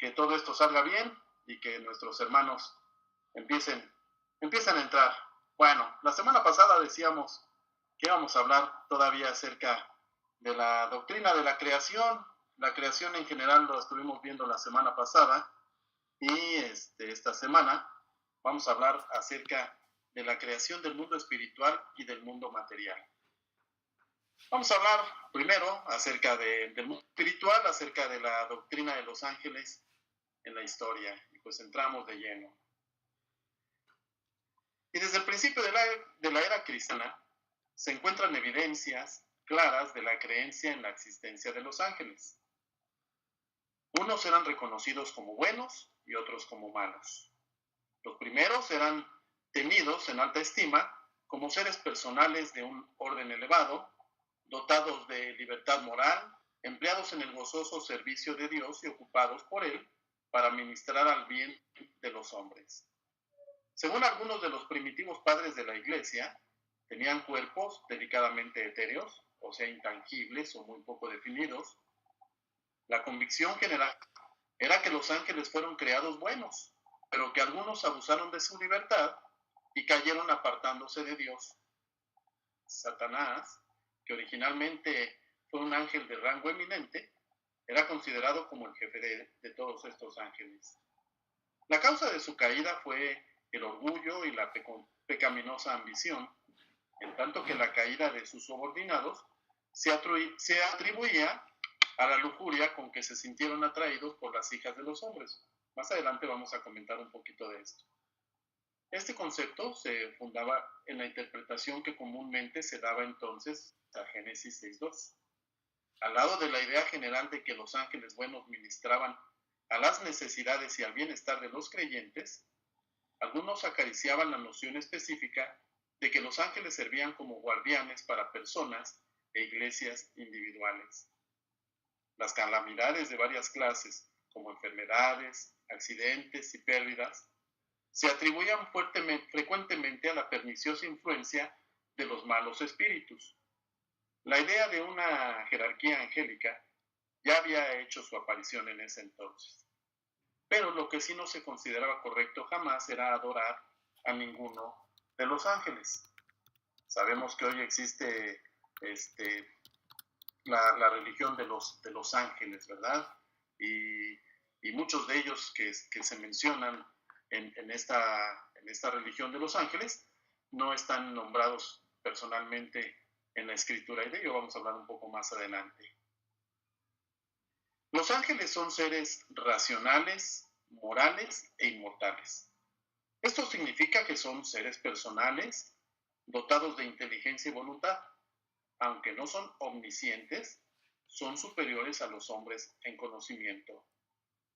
que todo esto salga bien y que nuestros hermanos empiecen a entrar. Bueno, la semana pasada decíamos que íbamos a hablar todavía acerca de la doctrina de la creación. La creación en general lo estuvimos viendo la semana pasada y esta semana vamos a hablar acerca de la creación del mundo espiritual y del mundo material. Vamos a hablar primero acerca del mundo espiritual, acerca de la doctrina de los ángeles en la historia, y pues entramos de lleno. Y desde el principio de la era cristiana se encuentran evidencias claras de la creencia en la existencia de los ángeles. Unos eran reconocidos como buenos y otros como malos. Los primeros eran tenidos en alta estima como seres personales de un orden elevado, dotados de libertad moral, empleados en el gozoso servicio de Dios y ocupados por Él para ministrar al bien de los hombres. Según algunos de los primitivos padres de la Iglesia, tenían cuerpos delicadamente etéreos, o sea, intangibles o muy poco definidos. La convicción general era que los ángeles fueron creados buenos, pero que algunos abusaron de su libertad y cayeron apartándose de Dios. Satanás, que originalmente fue un ángel de rango eminente, era considerado como el jefe de todos estos ángeles. La causa de su caída fue el orgullo y la pecaminosa ambición, en tanto que la caída de sus subordinados se atribuía a la lujuria con que se sintieron atraídos por las hijas de los hombres. Más adelante vamos a comentar un poquito de esto. Este concepto se fundaba en la interpretación que comúnmente se daba entonces a Génesis 6:2. Al lado de la idea general de que los ángeles buenos ministraban a las necesidades y al bienestar de los creyentes, algunos acariciaban la noción específica de que los ángeles servían como guardianes para personas e iglesias individuales. Las calamidades de varias clases, como enfermedades, accidentes y pérdidas, se atribuían frecuentemente a la perniciosa influencia de los malos espíritus. La idea de una jerarquía angélica ya había hecho su aparición en ese entonces. Pero lo que sí no se consideraba correcto jamás era adorar a ninguno de los ángeles. Sabemos que hoy existe la religión de los ángeles, ¿verdad? Y muchos de ellos que se mencionan en esta religión de los ángeles no están nombrados personalmente en la escritura, y de ello vamos a hablar un poco más adelante. Los ángeles son seres racionales, morales e inmortales. Esto significa que son seres personales, dotados de inteligencia y voluntad. Aunque no son omniscientes, son superiores a los hombres en conocimiento.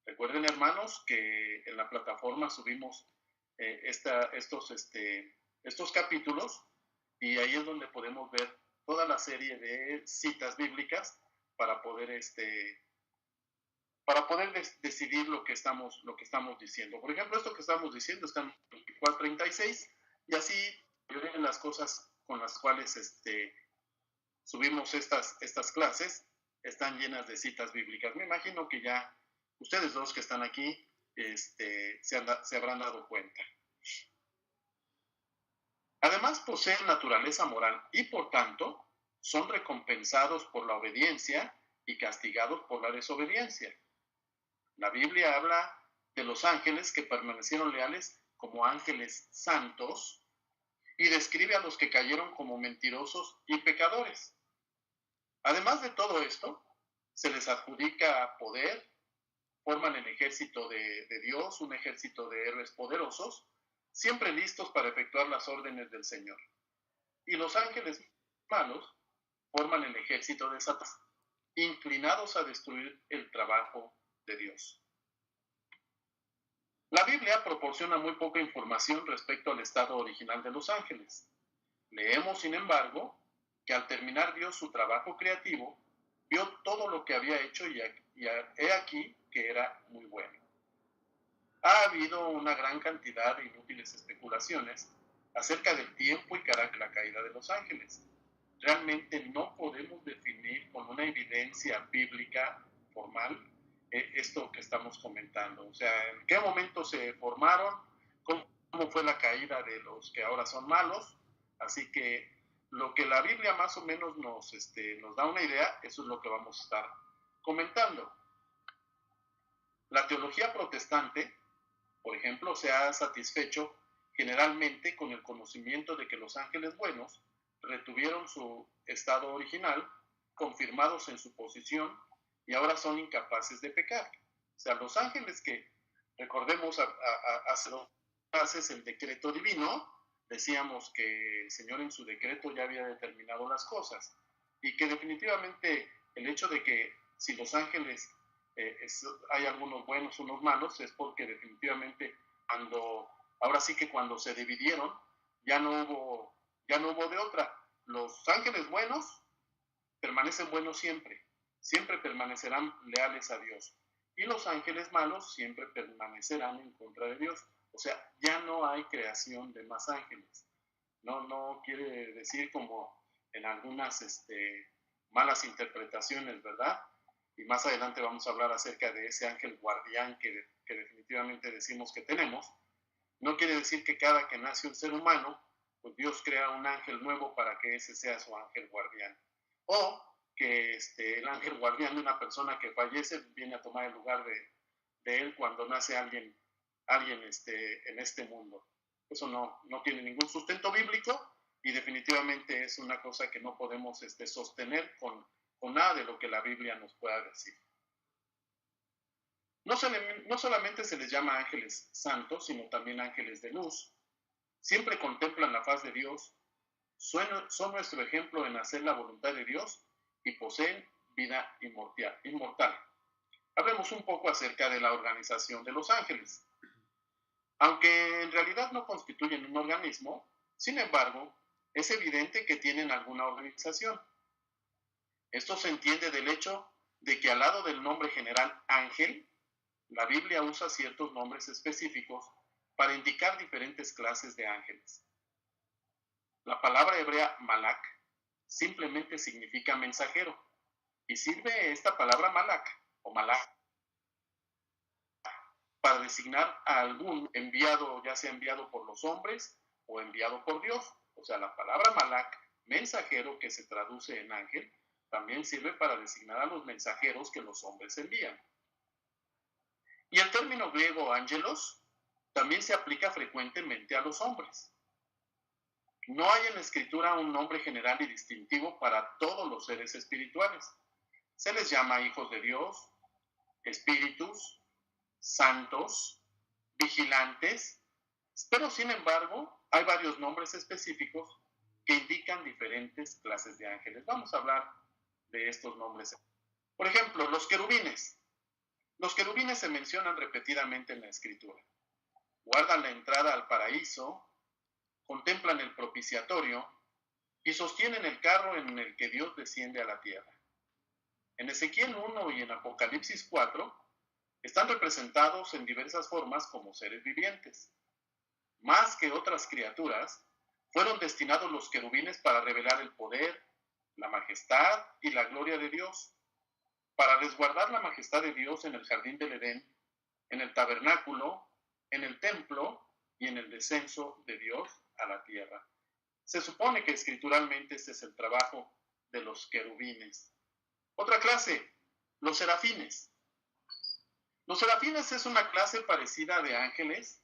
Recuerden, hermanos, que en la plataforma subimos estos capítulos, y ahí es donde podemos ver toda la serie de citas bíblicas para poder decidir lo que estamos diciendo. Por ejemplo, esto que estamos diciendo está en 24:36, y así las cosas con las cuales subimos estas clases están llenas de citas bíblicas. Me imagino que ya ustedes dos que están aquí se habrán dado cuenta. Además, poseen naturaleza moral y, por tanto, son recompensados por la obediencia y castigados por la desobediencia. La Biblia habla de los ángeles que permanecieron leales como ángeles santos y describe a los que cayeron como mentirosos y pecadores. Además de todo esto, se les adjudica poder, forman el ejército de Dios, un ejército de héroes poderosos, siempre listos para efectuar las órdenes del Señor. Y los ángeles malos forman el ejército de Satanás, inclinados a destruir el trabajo de Dios. La Biblia proporciona muy poca información respecto al estado original de los ángeles. Leemos, sin embargo, que al terminar Dios su trabajo creativo, vio todo lo que había hecho y he aquí que era muy bueno. Ha habido una gran cantidad de inútiles especulaciones acerca del tiempo y la caída de los ángeles. Realmente no podemos definir con una evidencia bíblica formal esto que estamos comentando. O sea, en qué momento se formaron, cómo fue la caída de los que ahora son malos. Así que lo que la Biblia más o menos nos da una idea, eso es lo que vamos a estar comentando. La teología protestante, por ejemplo, se ha satisfecho generalmente con el conocimiento de que los ángeles buenos retuvieron su estado original, confirmados en su posición, y ahora son incapaces de pecar. O sea, los ángeles que, recordemos, hace 2 clases el decreto divino, decíamos que el Señor en su decreto ya había determinado las cosas, y que definitivamente el hecho de que si los ángeles hay algunos buenos, unos malos, es porque definitivamente ahora sí que cuando se dividieron, ya no hubo de otra. Los ángeles buenos permanecen buenos siempre, siempre permanecerán leales a Dios. Y los ángeles malos siempre permanecerán en contra de Dios. O sea, ya no hay creación de más ángeles. No quiere decir como en algunas malas interpretaciones, ¿verdad? Y más adelante vamos a hablar acerca de ese ángel guardián que definitivamente decimos que tenemos. No quiere decir que cada que nace un ser humano, pues Dios crea un ángel nuevo para que ese sea su ángel guardián. O que el ángel guardián de una persona que fallece viene a tomar el lugar de él cuando nace alguien en este mundo. Eso no tiene ningún sustento bíblico y definitivamente es una cosa que no podemos sostener con nada de lo que la Biblia nos pueda decir. No solamente se les llama ángeles santos, sino también ángeles de luz. Siempre contemplan la faz de Dios, son nuestro ejemplo en hacer la voluntad de Dios y poseen vida inmortal. Hablemos un poco acerca de la organización de los ángeles. Aunque en realidad no constituyen un organismo, sin embargo, es evidente que tienen alguna organización. Esto se entiende del hecho de que al lado del nombre general ángel, la Biblia usa ciertos nombres específicos para indicar diferentes clases de ángeles. La palabra hebrea malak simplemente significa mensajero y sirve esta palabra malak o malak para designar a algún enviado, ya sea enviado por los hombres o enviado por Dios. O sea, la palabra malak, mensajero, que se traduce en ángel, también sirve para designar a los mensajeros que los hombres envían. Y el término griego ángelos también se aplica frecuentemente a los hombres. No hay en la escritura un nombre general y distintivo para todos los seres espirituales. Se les llama hijos de Dios, espíritus, santos, vigilantes, pero sin embargo hay varios nombres específicos que indican diferentes clases de ángeles. Vamos a hablar de estos nombres. Por ejemplo, los querubines. Los querubines se mencionan repetidamente en la escritura. Guardan la entrada al paraíso, contemplan el propiciatorio y sostienen el carro en el que Dios desciende a la tierra. En Ezequiel 1 y en Apocalipsis 4 están representados en diversas formas como seres vivientes. Más que otras criaturas, fueron destinados los querubines para revelar el poder, la majestad y la gloria de Dios, para resguardar la majestad de Dios en el jardín del Edén, en el tabernáculo, en el templo y en el descenso de Dios a la tierra. Se supone que escrituralmente este es el trabajo de los querubines. Otra clase, los serafines. Los serafines es una clase parecida de ángeles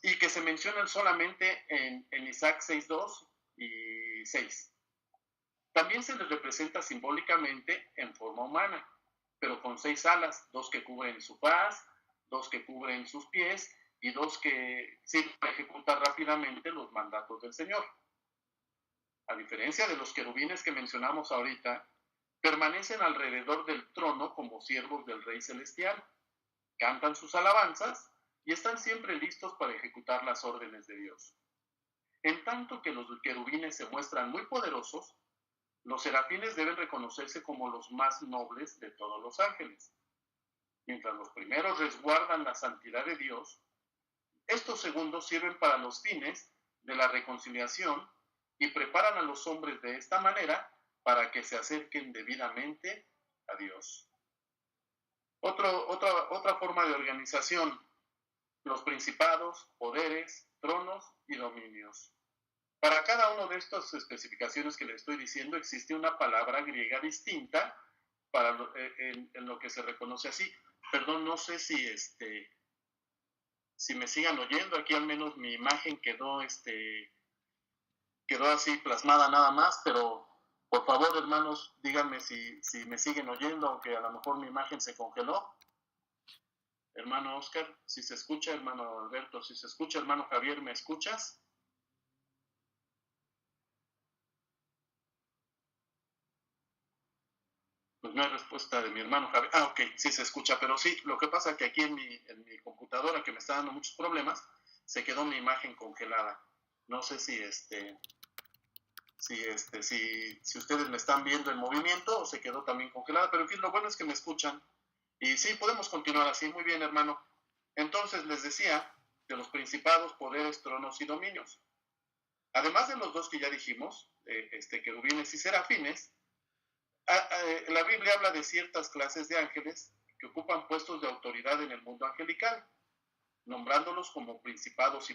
y que se mencionan solamente en Isaac 6:2 y 6. También se les representa simbólicamente en forma humana, pero con 6 alas, 2 que cubren su faz, 2 que cubren sus pies y 2 que sirven para ejecutar rápidamente los mandatos del Señor. A diferencia de los querubines que mencionamos ahorita, permanecen alrededor del trono como siervos del Rey Celestial, cantan sus alabanzas y están siempre listos para ejecutar las órdenes de Dios. En tanto que los querubines se muestran muy poderosos, los serafines deben reconocerse como los más nobles de todos los ángeles. Mientras los primeros resguardan la santidad de Dios, estos segundos sirven para los fines de la reconciliación y preparan a los hombres de esta manera para que se acerquen debidamente a Dios. Otra forma de organización: los principados, poderes, tronos y dominios. Para cada una de estas especificaciones que le estoy diciendo existe una palabra griega distinta en lo que se reconoce así. Perdón, no sé si me sigan oyendo. Aquí al menos mi imagen quedó así plasmada nada más, pero por favor, hermanos, díganme si me siguen oyendo, aunque a lo mejor mi imagen se congeló. Hermano Oscar, si se escucha, hermano Alberto, si se escucha, hermano Javier, ¿me escuchas? Pues no hay respuesta de mi hermano Javier. Ah, ok, sí se escucha, pero sí, lo que pasa es que aquí en mi computadora, que me está dando muchos problemas, se quedó mi imagen congelada. No sé si ustedes me están viendo en movimiento o se quedó también congelada, pero en fin, lo bueno es que me escuchan. Y sí, podemos continuar así. Muy bien, hermano. Entonces les decía de los principados, poderes, tronos y dominios. Además de los dos que ya dijimos, querubines y serafines, la Biblia habla de ciertas clases de ángeles que ocupan puestos de autoridad en el mundo angelical, nombrándolos como principados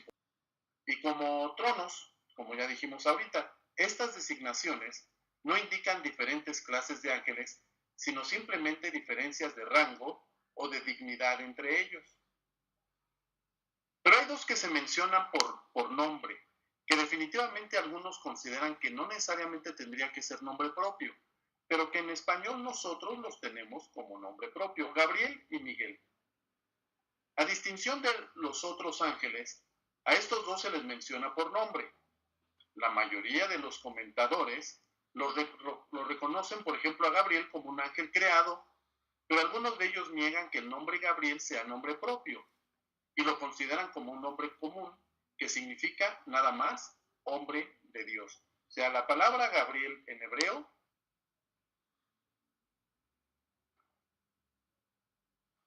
y como tronos, como ya dijimos ahorita. Estas designaciones no indican diferentes clases de ángeles, sino simplemente diferencias de rango o de dignidad entre ellos. Pero hay dos que se mencionan por nombre, que definitivamente algunos consideran que no necesariamente tendría que ser nombre propio, pero que en español nosotros los tenemos como nombre propio: Gabriel y Miguel. A distinción de los otros ángeles, a estos dos se les menciona por nombre. La mayoría de los comentadores lo reconocen, por ejemplo, a Gabriel como un ángel creado, pero algunos de ellos niegan que el nombre Gabriel sea nombre propio y lo consideran como un nombre común que significa nada más hombre de Dios. O sea, la palabra Gabriel en hebreo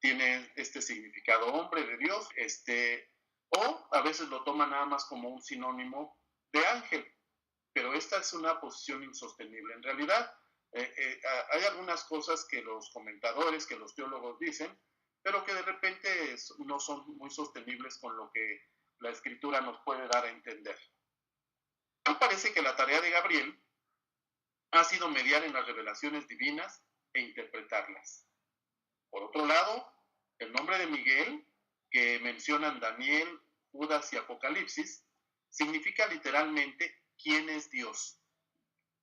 tiene este significado, hombre de Dios, o a veces lo toman nada más como un sinónimo de ángel, pero esta es una posición insostenible. En realidad, hay algunas cosas que los comentadores, que los teólogos dicen, pero que de repente no son muy sostenibles con lo que la Escritura nos puede dar a entender. Me parece que la tarea de Gabriel ha sido mediar en las revelaciones divinas e interpretarlas. Por otro lado, el nombre de Miguel, que mencionan Daniel, Judas y Apocalipsis, significa literalmente ¿quién es Dios?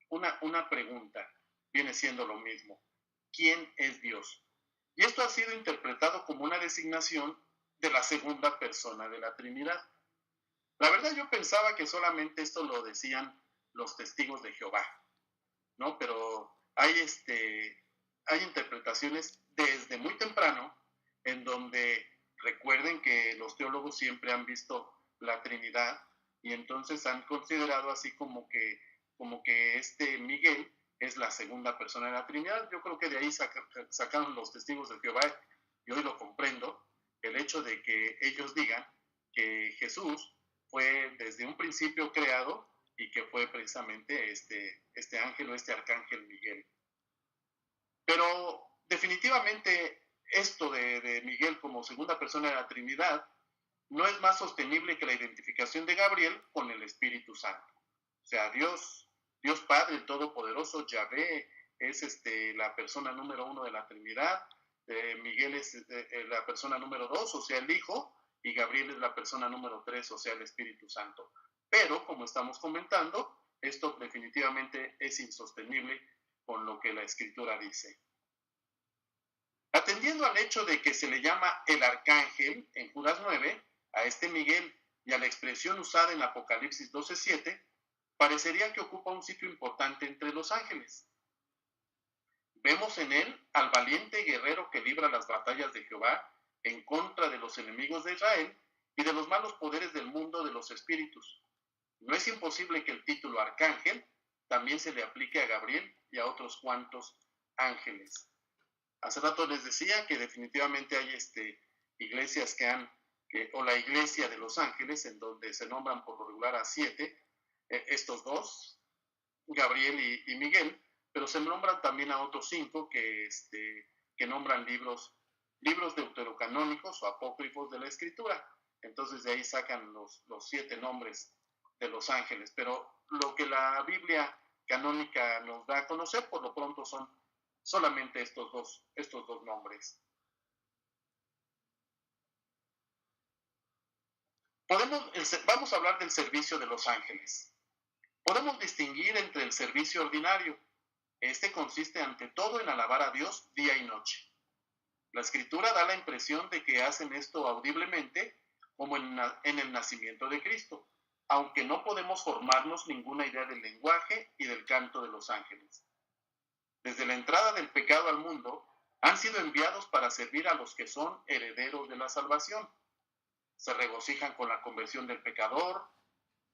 Una pregunta, viene siendo lo mismo. ¿Quién es Dios? Y esto ha sido interpretado como una designación de la segunda persona de la Trinidad. La verdad, yo pensaba que solamente esto lo decían los testigos de Jehová, ¿no? Pero hay interpretaciones desde muy temprano en donde recuerden que los teólogos siempre han visto la Trinidad y entonces han considerado así como que este Miguel es la segunda persona de la Trinidad. Yo creo que de ahí sacaron los testigos de Jehová, y hoy lo comprendo, el hecho de que ellos digan que Jesús fue desde un principio creado y que fue precisamente este ángel o este arcángel Miguel. Pero definitivamente esto de Miguel como segunda persona de la Trinidad no es más sostenible que la identificación de Gabriel con el Espíritu Santo. O sea, Dios Padre Todopoderoso, Yahvé, es la persona número uno de la Trinidad, Miguel es la persona número dos, o sea, el Hijo, y Gabriel es la persona número tres, o sea, el Espíritu Santo. Pero, como estamos comentando, esto definitivamente es insostenible con lo que la Escritura dice. Atendiendo al hecho de que se le llama el arcángel en Judas 9, a este Miguel, y a la expresión usada en Apocalipsis 12:7, parecería que ocupa un sitio importante entre los ángeles. Vemos en él al valiente guerrero que libra las batallas de Jehová en contra de los enemigos de Israel y de los malos poderes del mundo de los espíritus. No es imposible que el título arcángel también se le aplique a Gabriel y a otros cuantos ángeles. Hace rato les decía que definitivamente hay iglesias o la iglesia de los ángeles, en donde se nombran por lo regular a 7, estos dos, Gabriel y Miguel, pero se nombran también a otros 5 que nombran libros libros deuterocanónicos o apócrifos de la Escritura. Entonces de ahí sacan los 7 nombres de los ángeles. Pero lo que la Biblia canónica nos da a conocer, por lo pronto, son solamente estos dos nombres. Vamos a hablar del servicio de los ángeles. Podemos distinguir entre el servicio ordinario. Este consiste ante todo en alabar a Dios día y noche. La Escritura da la impresión de que hacen esto audiblemente, como en el nacimiento de Cristo, aunque no podemos formarnos ninguna idea del lenguaje y del canto de los ángeles. Desde la entrada del pecado al mundo, han sido enviados para servir a los que son herederos de la salvación. Se regocijan con la conversión del pecador,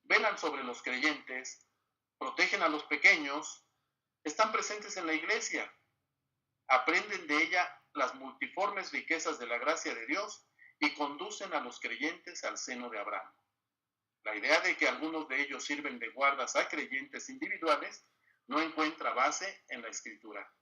velan sobre los creyentes, protegen a los pequeños, están presentes en la iglesia, aprenden de ella las multiformes riquezas de la gracia de Dios y conducen a los creyentes al seno de Abraham. La idea de que algunos de ellos sirven de guardas a creyentes individuales no encuentra base en la Escritura.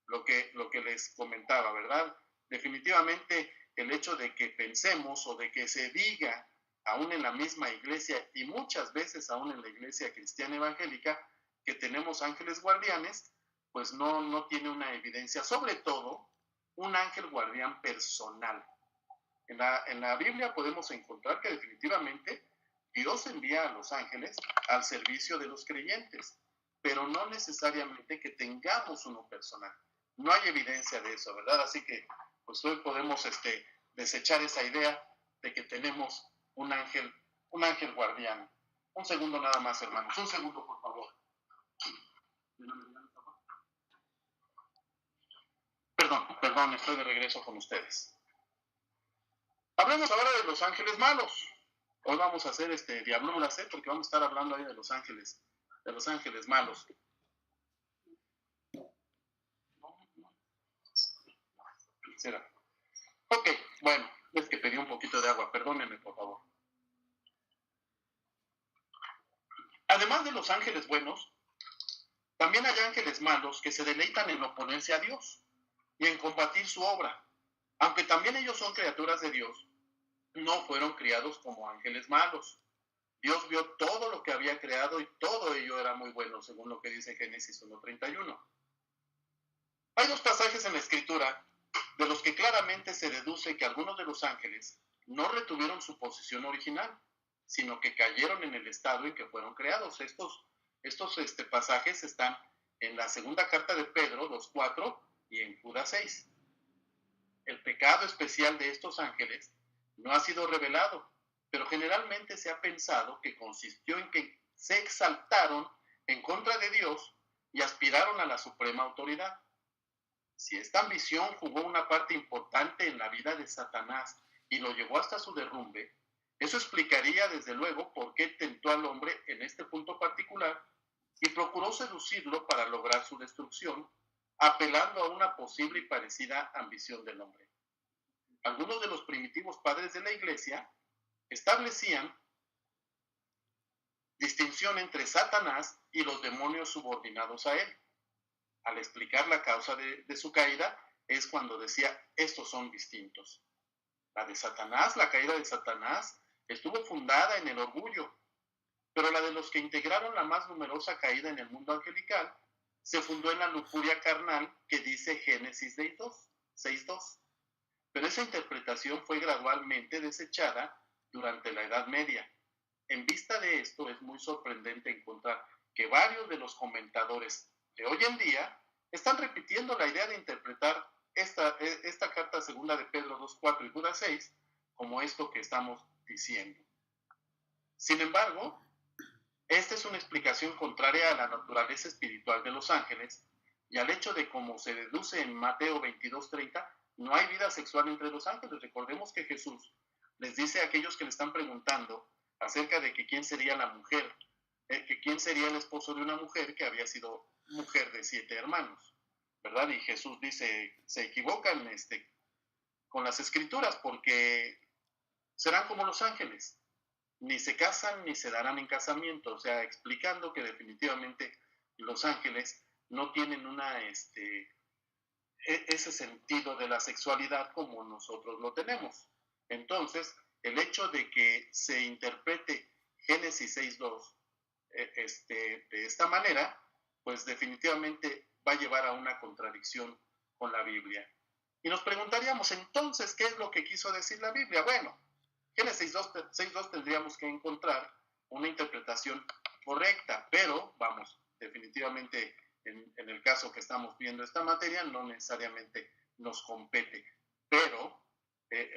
Lo que les comentaba, ¿verdad? Definitivamente el hecho de que pensemos o de que se diga, aún en la misma iglesia y muchas veces aún en la iglesia cristiana evangélica, que tenemos ángeles guardianes, pues no tiene una evidencia, sobre todo un ángel guardián personal. En la Biblia podemos encontrar que definitivamente Dios envía a los ángeles al servicio de los creyentes, pero no necesariamente que tengamos uno personal. No hay evidencia de eso, ¿verdad? Así que pues hoy podemos desechar esa idea de que tenemos un ángel guardián. Un segundo nada más, hermanos. Un segundo, por favor. Perdón, estoy de regreso con ustedes. Hablemos ahora de los ángeles malos. Hoy vamos a hacer diabluras, porque vamos a estar hablando ahí de los ángeles malos. Ok, bueno, es que pedí un poquito de agua, perdónenme por favor. Además de los ángeles buenos, también hay ángeles malos que se deleitan en oponerse a Dios y en combatir su obra. Aunque también ellos son criaturas de Dios, no fueron criados como ángeles malos. Dios vio todo lo que había creado y todo ello era muy bueno, según lo que dice Génesis 1:31. Hay 2 pasajes en la Escritura de los que claramente se deduce que algunos de los ángeles no retuvieron su posición original, sino que cayeron en el estado en que fueron creados. Estos pasajes están en la segunda carta de Pedro 2:4 y en Judas 6. El pecado especial de estos ángeles no ha sido revelado, pero generalmente se ha pensado que consistió en que se exaltaron en contra de Dios y aspiraron a la suprema autoridad. Si esta ambición jugó una parte importante en la vida de Satanás y lo llevó hasta su derrumbe, eso explicaría desde luego por qué tentó al hombre en este punto particular y procuró seducirlo para lograr su destrucción, apelando a una posible y parecida ambición del hombre. Algunos de los primitivos padres de la Iglesia establecían distinción entre Satanás y los demonios subordinados a él. Al explicar la causa de su caída, es cuando decía, estos son distintos. La caída de Satanás, estuvo fundada en el orgullo, pero la de los que integraron la más numerosa caída en el mundo angelical se fundó en la lujuria carnal que dice Génesis 6:2. Pero esa interpretación fue gradualmente desechada durante la Edad Media. En vista de esto, es muy sorprendente encontrar que varios de los comentadores de hoy en día están repitiendo la idea de interpretar esta carta segunda de Pedro 2:4 y Judas 6 como esto que estamos diciendo. Sin embargo, esta es una explicación contraria a la naturaleza espiritual de los ángeles y al hecho de, como se deduce en Mateo 22:30, no hay vida sexual entre los ángeles. Recordemos que Jesús les dice a aquellos que le están preguntando acerca de que quién sería la mujer, que quién sería el esposo de una mujer que había sido mujer de 7 hermanos, ¿verdad? Y Jesús dice, se equivocan con las escrituras porque serán como los ángeles, ni se casan ni se darán en casamiento, o sea, explicando que definitivamente los ángeles no tienen ese sentido de la sexualidad como nosotros lo tenemos. Entonces, el hecho de que se interprete Génesis 6.2 de esta manera, pues definitivamente va a llevar a una contradicción con la Biblia. Y nos preguntaríamos entonces, ¿qué es lo que quiso decir la Biblia? Bueno, Génesis 6.2 tendríamos que encontrar una interpretación correcta, pero vamos, definitivamente en el caso que estamos viendo esta materia no necesariamente nos compete, pero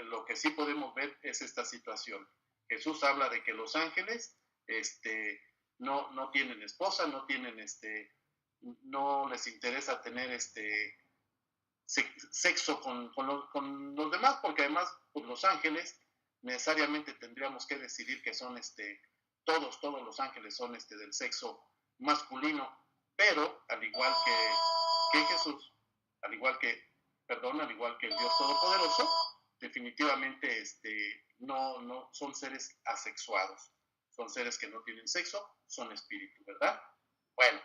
lo que sí podemos ver es esta situación. Jesús habla de que los ángeles no tienen esposa, no tienen no les interesa tener sexo con los demás, porque además pues, los ángeles necesariamente tendríamos que decidir que son todos los ángeles son del sexo masculino, pero al igual que Jesús, al igual que el Dios Todopoderoso, definitivamente no son seres asexuados, son seres que no tienen sexo, son espíritu, ¿verdad? Bueno.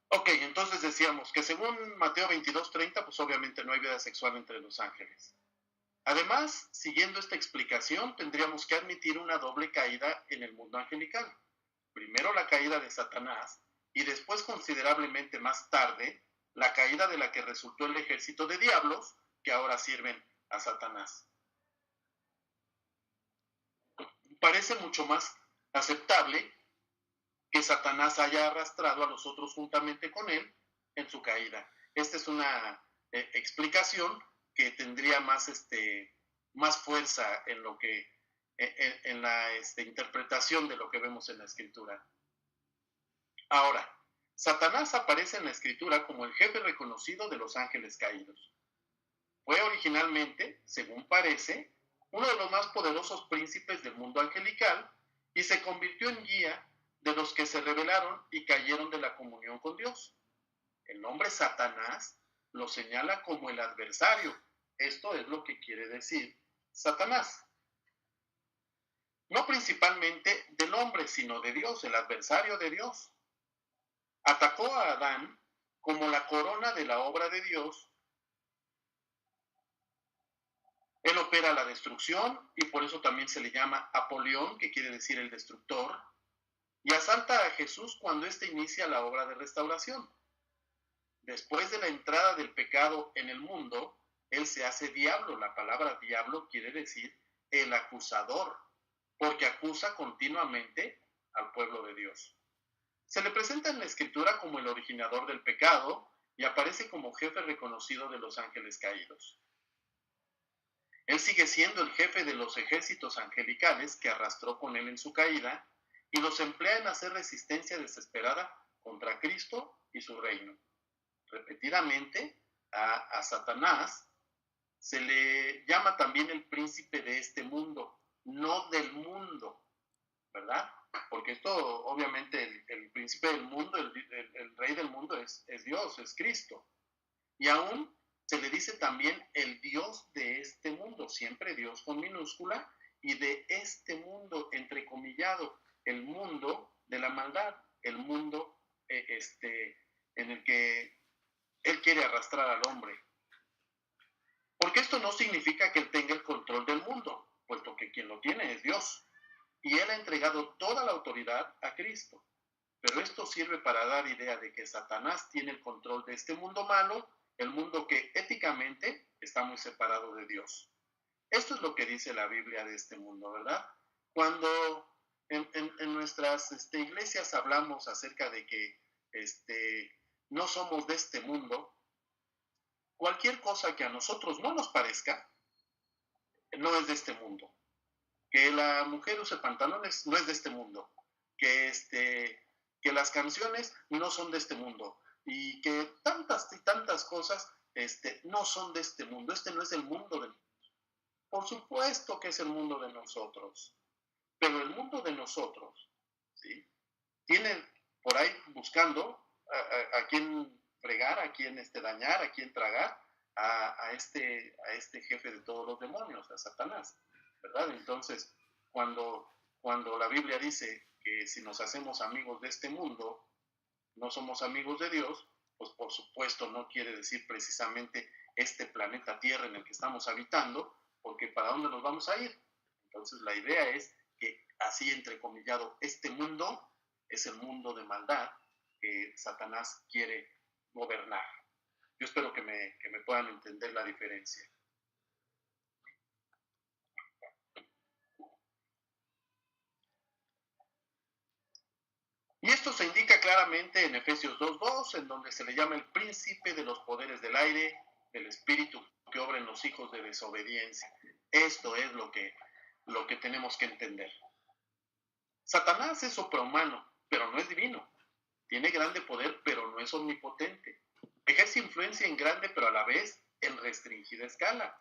Ok, entonces decíamos que según Mateo 22:30, pues obviamente no hay vida sexual entre los ángeles. Además, siguiendo esta explicación, tendríamos que admitir una doble caída en el mundo angelical. Primero la caída de Satanás y después, considerablemente más tarde, la caída de la que resultó el ejército de diablos que ahora sirven a Satanás. Parece mucho más aceptable que Satanás haya arrastrado a los otros juntamente con él en su caída. Esta es una explicación que tendría más fuerza en lo que en la interpretación de lo que vemos en la escritura. Ahora, Satanás aparece en la escritura como el jefe reconocido de los ángeles caídos. Fue originalmente, según parece, uno de los más poderosos príncipes del mundo angelical y se convirtió en guía de los que se rebelaron y cayeron de la comunión con Dios. El nombre Satanás lo señala como el adversario. Esto es lo que quiere decir Satanás. No principalmente del hombre, sino de Dios, el adversario de Dios. Atacó a Adán como la corona de la obra de Dios. Él opera la destrucción y por eso también se le llama Apolión, que quiere decir el destructor, y asalta a Jesús cuando éste inicia la obra de restauración. Después de la entrada del pecado en el mundo, él se hace diablo. La palabra diablo quiere decir el acusador, porque acusa continuamente al pueblo de Dios. Se le presenta en la escritura como el originador del pecado y aparece como jefe reconocido de los ángeles caídos. Él sigue siendo el jefe de los ejércitos angelicales que arrastró con él en su caída y los emplea en hacer resistencia desesperada contra Cristo y su reino. Repetidamente a Satanás se le llama también el príncipe de este mundo, no del mundo, ¿verdad? Porque esto, obviamente, el príncipe del mundo, el rey del mundo es Dios, es Cristo. Y aún se le dice también el Dios de este mundo, siempre Dios con minúscula, y de este mundo, entrecomillado, el mundo de la maldad, el mundo en el que él quiere arrastrar al hombre. Porque esto no significa que él tenga el control del mundo, puesto que quien lo tiene es Dios. Y él ha entregado toda la autoridad a Cristo. Pero esto sirve para dar idea de que Satanás tiene el control de este mundo malo, el mundo que éticamente está muy separado de Dios. Esto es lo que dice la Biblia de este mundo, ¿verdad? Cuando en nuestras iglesias hablamos acerca de que no somos de este mundo, cualquier cosa que a nosotros no nos parezca, no es de este mundo. Que la mujer use pantalones no es de este mundo. Que las canciones no son de este mundo. Y que tantas y tantas cosas no son de este mundo. Este no es el mundo de nosotros. Por supuesto que es el mundo de nosotros. Pero el mundo de nosotros, ¿sí? Tiene por ahí buscando a quién fregar, a quién dañar, a quién tragar, a este jefe de todos los demonios, a Satanás, ¿verdad? Entonces, cuando cuando la Biblia dice que si nos hacemos amigos de este mundo, no somos amigos de Dios, pues por supuesto no quiere decir precisamente este planeta Tierra en el que estamos habitando, porque ¿para dónde nos vamos a ir? Entonces la idea es que, así entrecomillado, este mundo es el mundo de maldad que Satanás quiere gobernar. Yo espero que me puedan entender la diferencia. Y esto se indica claramente en Efesios 2:2, en donde se le llama el príncipe de los poderes del aire, del espíritu que obra en los hijos de desobediencia. Esto es lo que tenemos que entender. Satanás es suprahumano, pero no es divino. Tiene grande poder, pero no es omnipotente. Ejerce influencia en grande, pero a la vez en restringida escala.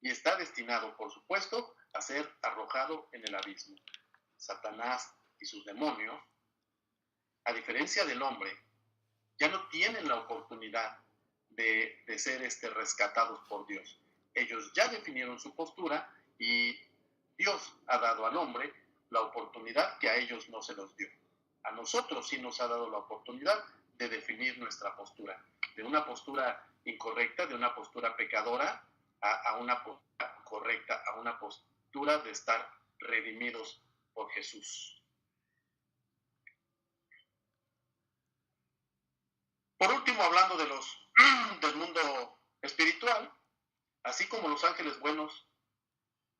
Y está destinado, por supuesto, a ser arrojado en el abismo. Satanás y sus demonios, a diferencia del hombre, ya no tienen la oportunidad de ser rescatados por Dios. Ellos ya definieron su postura y Dios ha dado al hombre la oportunidad que a ellos no se los dio. A nosotros sí nos ha dado la oportunidad de definir nuestra postura, de una postura incorrecta, de una postura pecadora, a una postura correcta, a una postura de estar redimidos por Jesús. Por último, hablando del mundo espiritual, así como los ángeles buenos,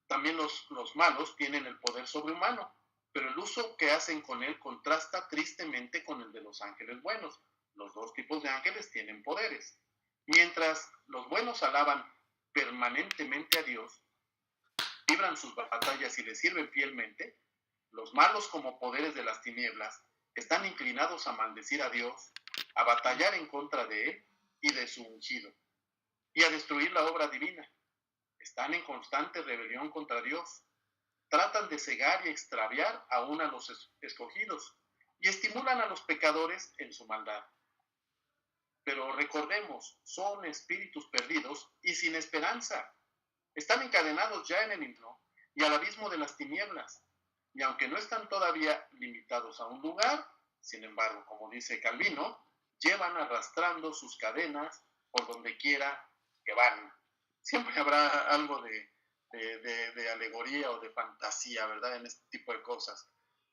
también los malos tienen el poder sobrehumano, pero el uso que hacen con él contrasta tristemente con el de los ángeles buenos. Los dos tipos de ángeles tienen poderes. Mientras los buenos alaban permanentemente a Dios, libran sus batallas y le sirven fielmente, los malos, como poderes de las tinieblas, están inclinados a maldecir a Dios, a batallar en contra de él y de su ungido, y a destruir la obra divina. Están en constante rebelión contra Dios. Tratan de cegar y extraviar aún a los escogidos y estimulan a los pecadores en su maldad. Pero recordemos, son espíritus perdidos y sin esperanza. Están encadenados ya en el infierno y al abismo de las tinieblas. Y aunque no están todavía limitados a un lugar, sin embargo, como dice Calvino, llevan arrastrando sus cadenas por donde quiera que van. Siempre habrá algo de alegoría o de fantasía, ¿verdad? En este tipo de cosas.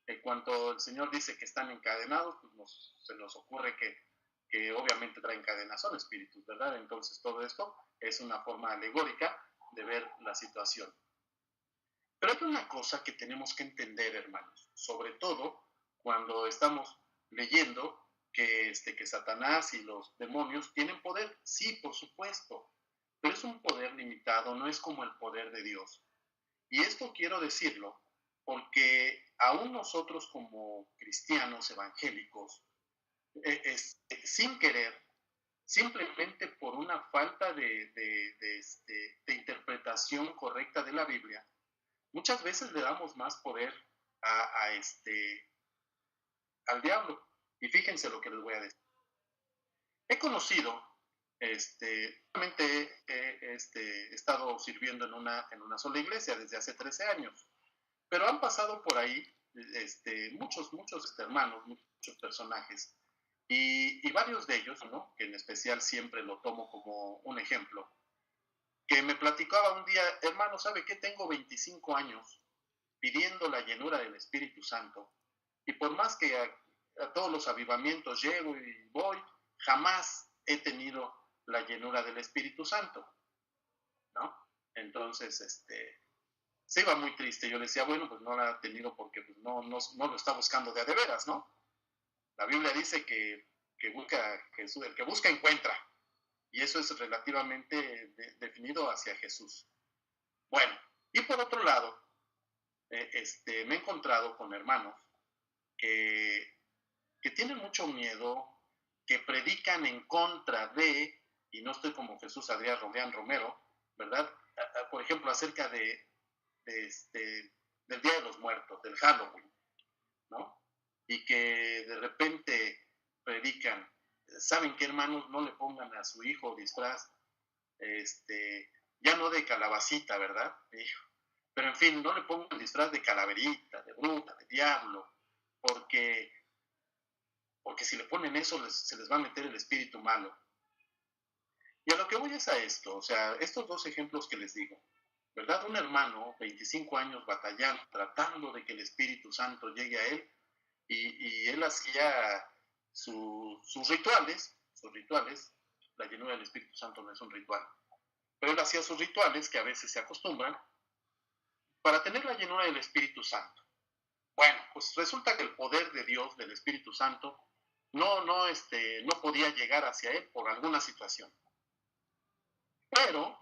En cuanto el Señor dice que están encadenados, pues se nos ocurre que obviamente traen cadenas, son espíritus, ¿verdad? Entonces todo esto es una forma alegórica de ver la situación. Pero hay una cosa que tenemos que entender, hermanos, sobre todo cuando estamos leyendo que Satanás y los demonios tienen poder. Sí, por supuesto, pero es un poder limitado, no es como el poder de Dios. Y esto quiero decirlo porque aún nosotros como cristianos evangélicos, sin querer, simplemente por una falta de interpretación correcta de la Biblia, muchas veces le damos más poder al diablo. Y fíjense lo que les voy a decir. He conocido, realmente he estado sirviendo en una sola iglesia desde hace 13 años, pero han pasado por ahí muchos hermanos, muchos personajes, y varios de ellos, ¿no?, que en especial siempre lo tomo como un ejemplo, que me platicaba un día: hermano, ¿sabe qué? Tengo 25 años pidiendo la llenura del Espíritu Santo, y por más que a todos los avivamientos llego y voy, jamás he tenido la llenura del Espíritu Santo, ¿no? Entonces, se iba muy triste. Yo le decía, bueno, pues no la ha tenido porque pues, no lo está buscando de veras, ¿no? La Biblia dice que busca Jesús, el que busca encuentra, y eso es relativamente definido hacia Jesús. Bueno, y por otro lado, me he encontrado con hermanos que tienen mucho miedo, que predican en contra de, y no estoy como Jesús Adrián Romero, ¿verdad? Por ejemplo, acerca del Día de los Muertos, del Halloween, ¿no? Y que de repente predican: ¿saben qué, hermanos? No le pongan a su hijo disfraz, ya no de calabacita, ¿verdad? Pero en fin, no le pongo el disfraz de calaverita, de bruja, de diablo, porque, porque si le ponen eso se les va a meter el espíritu malo. Y a lo que voy es a esto, o sea, estos dos ejemplos que les digo, ¿verdad? Un hermano, 25 años batallando, tratando de que el Espíritu Santo llegue a él, y él hacía sus rituales, la llenura del Espíritu Santo no es un ritual, pero él hacía sus rituales, que a veces se acostumbran, para tener la llenura del Espíritu Santo. Bueno, pues resulta que el poder de Dios, del Espíritu Santo, no podía llegar hacia él por alguna situación. Pero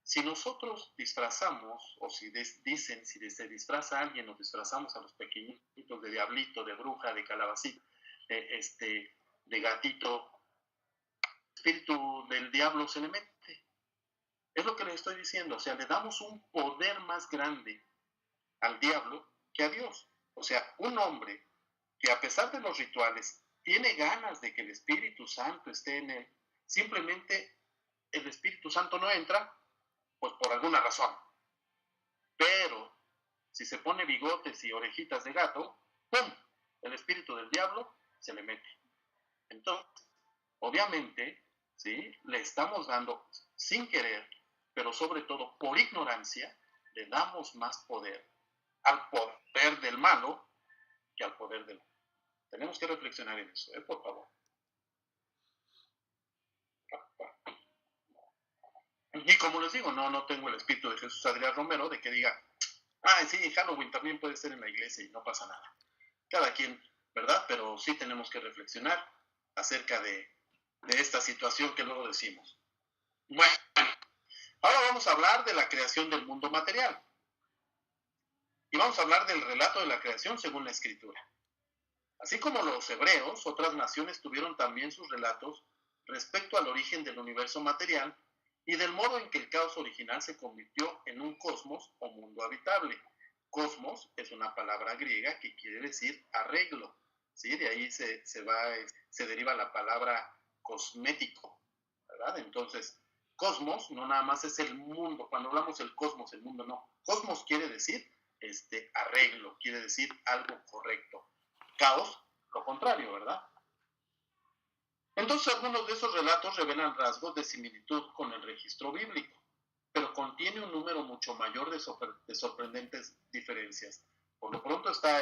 si nosotros disfrazamos, o si dicen, si se disfraza a alguien, nos disfrazamos a los pequeñitos de diablito, de bruja, de calabacita, de gatito, el espíritu del diablo se le mete. Es lo que les estoy diciendo, o sea, le damos un poder más grande al diablo que a Dios. O sea, un hombre que a pesar de los rituales tiene ganas de que el Espíritu Santo esté en él, simplemente el Espíritu Santo no entra, pues por alguna razón. Pero si se pone bigotes y orejitas de gato, ¡pum!, el espíritu del diablo se le mete. Entonces, obviamente, ¿sí?, le estamos dando, sin querer, pero sobre todo por ignorancia, le damos más poder al poder del malo que al poder del bueno. Tenemos que reflexionar en eso, por favor. Y como les digo, no tengo el espíritu de Jesús Adrián Romero de que diga, sí, Halloween también puede ser en la iglesia y no pasa nada. Cada quien, ¿verdad? Pero sí tenemos que reflexionar acerca de esta situación que luego decimos. Bueno, ahora vamos a hablar de la creación del mundo material. Y vamos a hablar del relato de la creación según la Escritura. Así como los hebreos, otras naciones tuvieron también sus relatos respecto al origen del universo material y del modo en que el caos original se convirtió en un cosmos o mundo habitable. Cosmos es una palabra griega que quiere decir arreglo, ¿sí? De ahí se deriva la palabra cosmético, ¿verdad? Entonces, cosmos no nada más es el mundo. Cuando hablamos del cosmos, el mundo no. Cosmos quiere decir arreglo, quiere decir algo correcto. Caos, lo contrario, ¿verdad? Entonces, algunos de esos relatos revelan rasgos de similitud con el registro bíblico, pero contiene un número mucho mayor de sorprendentes diferencias. Por lo pronto está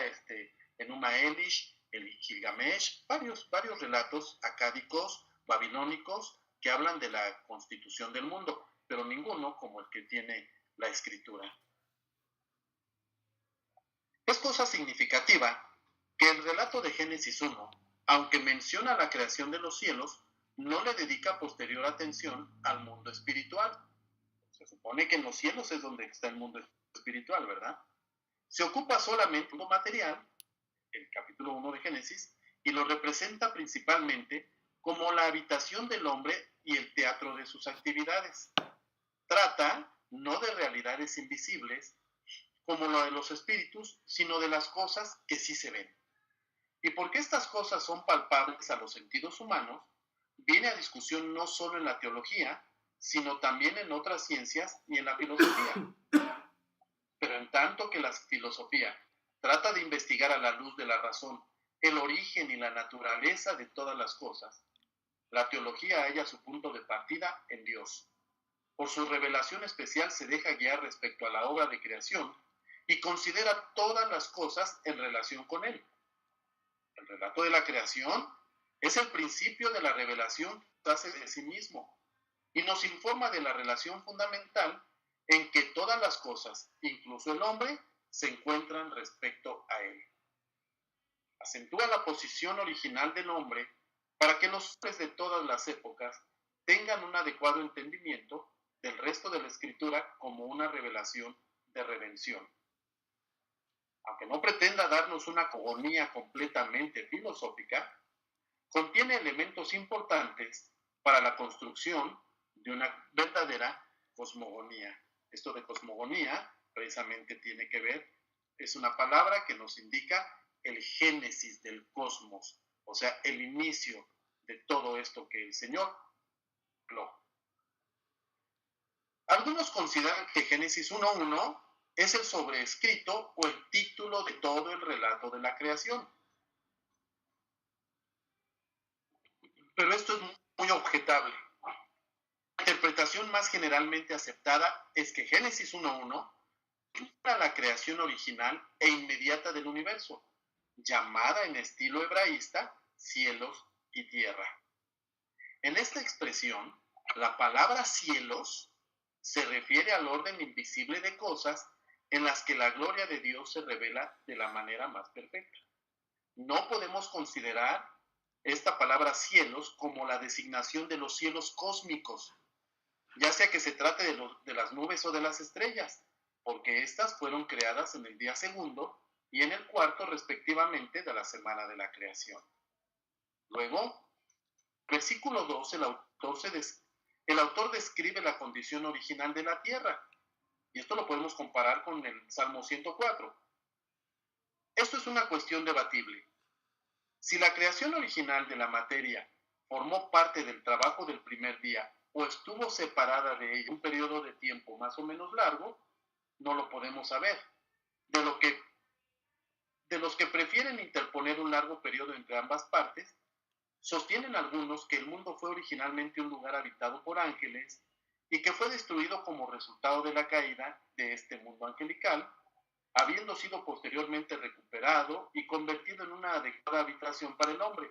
Enuma Elish, el Gilgamesh, varios relatos acádicos, babilónicos, que hablan de la constitución del mundo, pero ninguno como el que tiene la Escritura. Es cosa significativa que el relato de Génesis 1, aunque menciona la creación de los cielos, no le dedica posterior atención al mundo espiritual. Se supone que en los cielos es donde está el mundo espiritual, ¿verdad? Se ocupa solamente del mundo material, el capítulo 1 de Génesis, y lo representa principalmente como la habitación del hombre y el teatro de sus actividades. Trata no de realidades invisibles, como lo de los espíritus, sino de las cosas que sí se ven. Y porque estas cosas son palpables a los sentidos humanos, viene a discusión no solo en la teología, sino también en otras ciencias y en la filosofía. Pero en tanto que la filosofía trata de investigar a la luz de la razón el origen y la naturaleza de todas las cosas, la teología halla su punto de partida en Dios. Por su revelación especial se deja guiar respecto a la obra de creación y considera todas las cosas en relación con él. El relato de la creación es el principio de la revelación que hace de sí mismo y nos informa de la relación fundamental en que todas las cosas, incluso el hombre, se encuentran respecto a él. Acentúa la posición original del hombre para que los hombres de todas las épocas tengan un adecuado entendimiento del resto de la Escritura como una revelación de redención. Aunque no pretenda darnos una cosmogonía completamente filosófica, contiene elementos importantes para la construcción de una verdadera cosmogonía. Esto de cosmogonía precisamente tiene que ver, es una palabra que nos indica el génesis del cosmos, o sea, el inicio de todo esto que el Señor creó. Algunos consideran que Génesis 1.1 es el sobrescrito o el título de todo el relato de la creación. Pero esto es muy objetable. La interpretación más generalmente aceptada es que Génesis 1:1 ilustra la creación original e inmediata del universo, llamada en estilo hebraísta cielos y tierra. En esta expresión, la palabra cielos se refiere al orden invisible de cosas en las que la gloria de Dios se revela de la manera más perfecta. No podemos considerar esta palabra cielos como la designación de los cielos cósmicos, ya sea que se trate de las nubes o de las estrellas, porque éstas fueron creadas en el día segundo y en el cuarto respectivamente de la semana de la creación. Luego, versículo 2, el autor describe la condición original de la tierra, y esto lo podemos comparar con el Salmo 104. Esto es una cuestión debatible. Si la creación original de la materia formó parte del trabajo del primer día o estuvo separada de ella un periodo de tiempo más o menos largo, no lo podemos saber. De los que prefieren interponer un largo periodo entre ambas partes, sostienen algunos que el mundo fue originalmente un lugar habitado por ángeles y que fue destruido como resultado de la caída de este mundo angelical, habiendo sido posteriormente recuperado y convertido en una adecuada habitación para el hombre.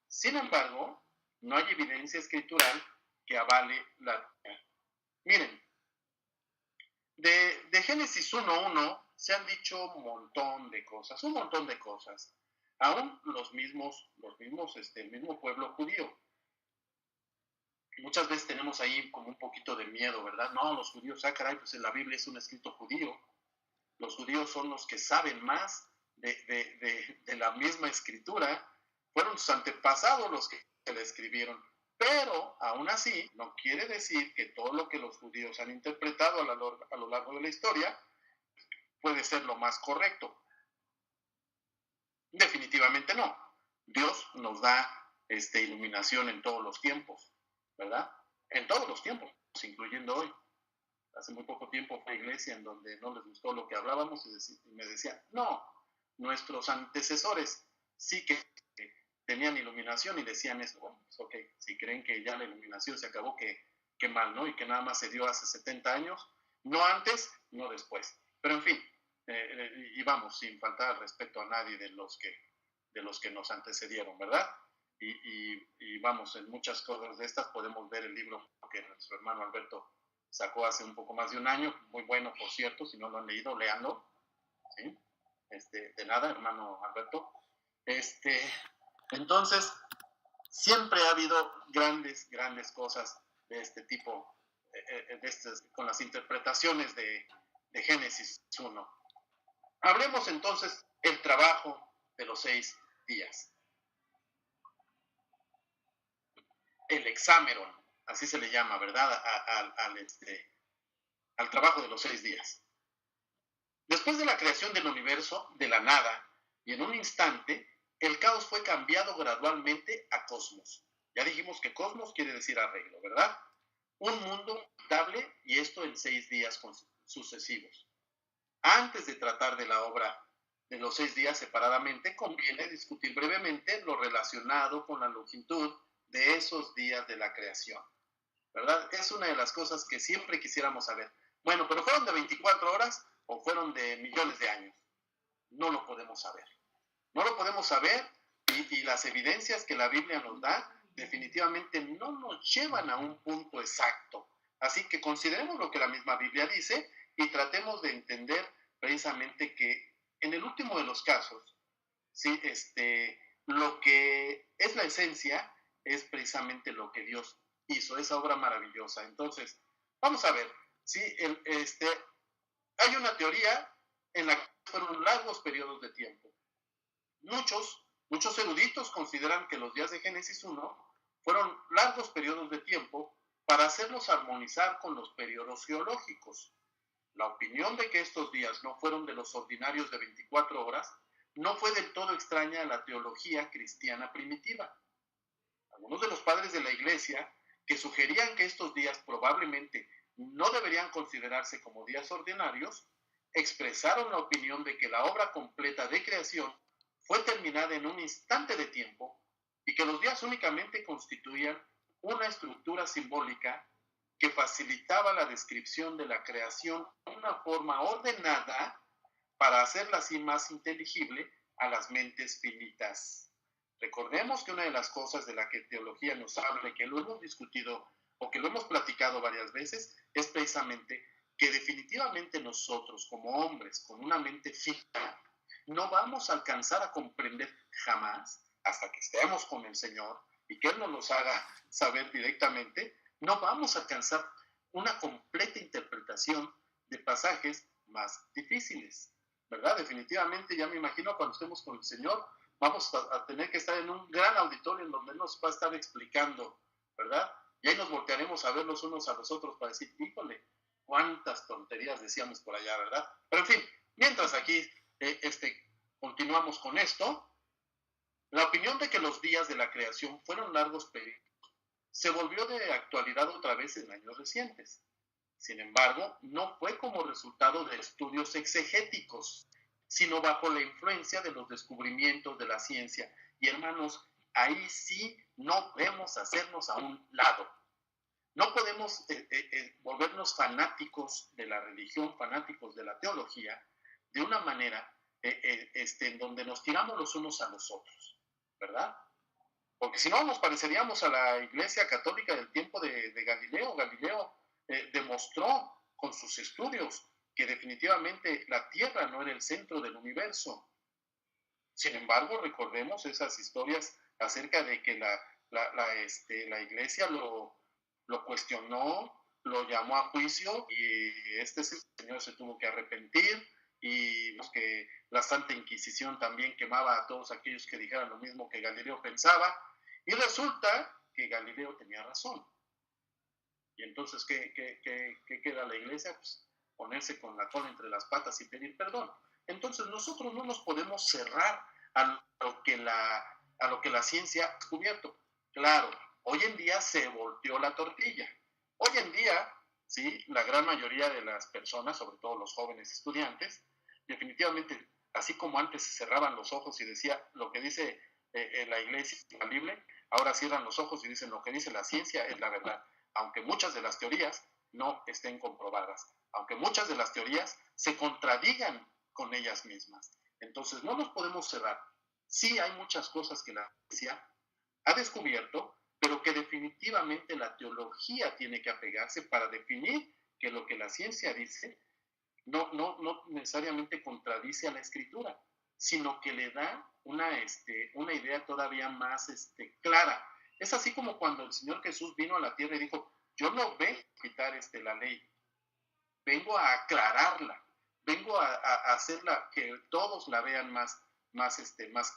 Sin embargo, no hay evidencia escritural que avale la... Miren, de Génesis 1:1 se han dicho un montón de cosas. Aún el mismo pueblo judío. Muchas veces tenemos ahí como un poquito de miedo, ¿verdad? No, los judíos, caray, pues en la Biblia es un escrito judío. Los judíos son los que saben más de la misma escritura. Fueron sus antepasados los que la escribieron. Pero, aún así, no quiere decir que todo lo que los judíos han interpretado a lo largo de la historia puede ser lo más correcto. Definitivamente no. Dios nos da iluminación en todos los tiempos, ¿verdad? En todos los tiempos, incluyendo hoy. Hace muy poco tiempo fue a iglesia en donde no les gustó lo que hablábamos y me decían, no, nuestros antecesores sí que tenían iluminación y decían eso. Bueno, pues ok, si creen que ya la iluminación se acabó, qué mal, ¿no? Y que nada más se dio hace 70 años, no antes, no después. Pero en fin, y vamos, sin faltar al respeto a nadie de los que nos antecedieron, ¿verdad? Y vamos, en muchas cosas de estas podemos ver el libro que nuestro hermano Alberto sacó hace un poco más de un año, muy bueno, por cierto, si no lo han leído, léanlo, ¿sí? De nada, hermano Alberto. Entonces, siempre ha habido grandes cosas de este tipo, con las interpretaciones de Génesis 1. Hablemos entonces el trabajo de los 6 días. El hexámeron, así se le llama, ¿verdad? Al trabajo de los 6 días. Después de la creación del universo, de la nada, y en un instante, el caos fue cambiado gradualmente a cosmos. Ya dijimos que cosmos quiere decir arreglo, ¿verdad? Un mundo estable, y esto en 6 días sucesivos. Antes de tratar de la obra de los 6 días separadamente, conviene discutir brevemente lo relacionado con la longitud de esos días de la creación, ¿verdad? Es una de las cosas que siempre quisiéramos saber. Bueno, pero ¿fueron de 24 horas o fueron de millones de años? No lo podemos saber. No lo podemos saber y las evidencias que la Biblia nos da definitivamente no nos llevan a un punto exacto. Así que consideremos lo que la misma Biblia dice y tratemos de entender precisamente que en el último de los casos, ¿sí? Lo que es la esencia es precisamente lo que Dios hizo, esa obra maravillosa. Entonces, vamos a ver, ¿sí? Hay una teoría en la que fueron largos periodos de tiempo. Muchos eruditos consideran que los días de Génesis 1 fueron largos periodos de tiempo para hacerlos armonizar con los periodos geológicos. La opinión de que estos días no fueron de los ordinarios de 24 horas no fue del todo extraña a la teología cristiana primitiva. Algunos de los padres de la Iglesia, que sugerían que estos días probablemente no deberían considerarse como días ordinarios, expresaron la opinión de que la obra completa de creación fue terminada en un instante de tiempo y que los días únicamente constituían una estructura simbólica que facilitaba la descripción de la creación de una forma ordenada para hacerla así más inteligible a las mentes finitas. Recordemos que una de las cosas de la que teología nos habla y que lo hemos discutido o que lo hemos platicado varias veces es precisamente que definitivamente nosotros como hombres con una mente fina no vamos a alcanzar a comprender jamás hasta que estemos con el Señor y que Él nos los haga saber directamente, no vamos a alcanzar una completa interpretación de pasajes más difíciles, ¿verdad? Definitivamente ya me imagino cuando estemos con el Señor vamos a tener que estar en un gran auditorio en donde nos va a estar explicando, ¿verdad? Y ahí nos voltearemos a ver los unos a los otros para decir, híjole, cuántas tonterías decíamos por allá, ¿verdad? Pero en fin, mientras aquí continuamos con esto, la opinión de que los días de la creación fueron largos periodos se volvió de actualidad otra vez en años recientes. Sin embargo, no fue como resultado de estudios exegéticos, sino bajo la influencia de los descubrimientos de la ciencia. Y hermanos, ahí sí no podemos hacernos a un lado. No podemos volvernos fanáticos de la religión, fanáticos de la teología, de una manera en donde nos tiramos los unos a los otros, ¿verdad? Porque si no, nos pareceríamos a la Iglesia Católica del tiempo de Galileo. Galileo demostró con sus estudios que definitivamente la Tierra no era el centro del universo. Sin embargo, recordemos esas historias acerca de que la Iglesia lo cuestionó, lo llamó a juicio y este señor se tuvo que arrepentir y que la Santa Inquisición también quemaba a todos aquellos que dijeran lo mismo que Galileo pensaba y resulta que Galileo tenía razón. Y entonces, ¿qué queda la Iglesia? Pues ponerse con la cola entre las patas y pedir perdón. Entonces nosotros no nos podemos cerrar a lo que la ciencia ha descubierto. Claro, hoy en día se volteó la tortilla. Hoy en día, ¿sí? La gran mayoría de las personas, sobre todo los jóvenes estudiantes, definitivamente, así como antes se cerraban los ojos y decía lo que dice la Iglesia infalible, ahora cierran los ojos y dicen lo que dice la ciencia es la verdad, aunque muchas de las teorías no estén comprobadas, aunque muchas de las teorías se contradigan con ellas mismas. Entonces, no nos podemos cerrar. Sí hay muchas cosas que la ciencia ha descubierto, pero que definitivamente la teología tiene que apegarse para definir que lo que la ciencia dice no necesariamente contradice a la Escritura, sino que le da una idea todavía más clara. Es así como cuando el Señor Jesús vino a la tierra y dijo, yo no vengo a quitar la ley, vengo a aclararla, vengo a hacerla que todos la vean más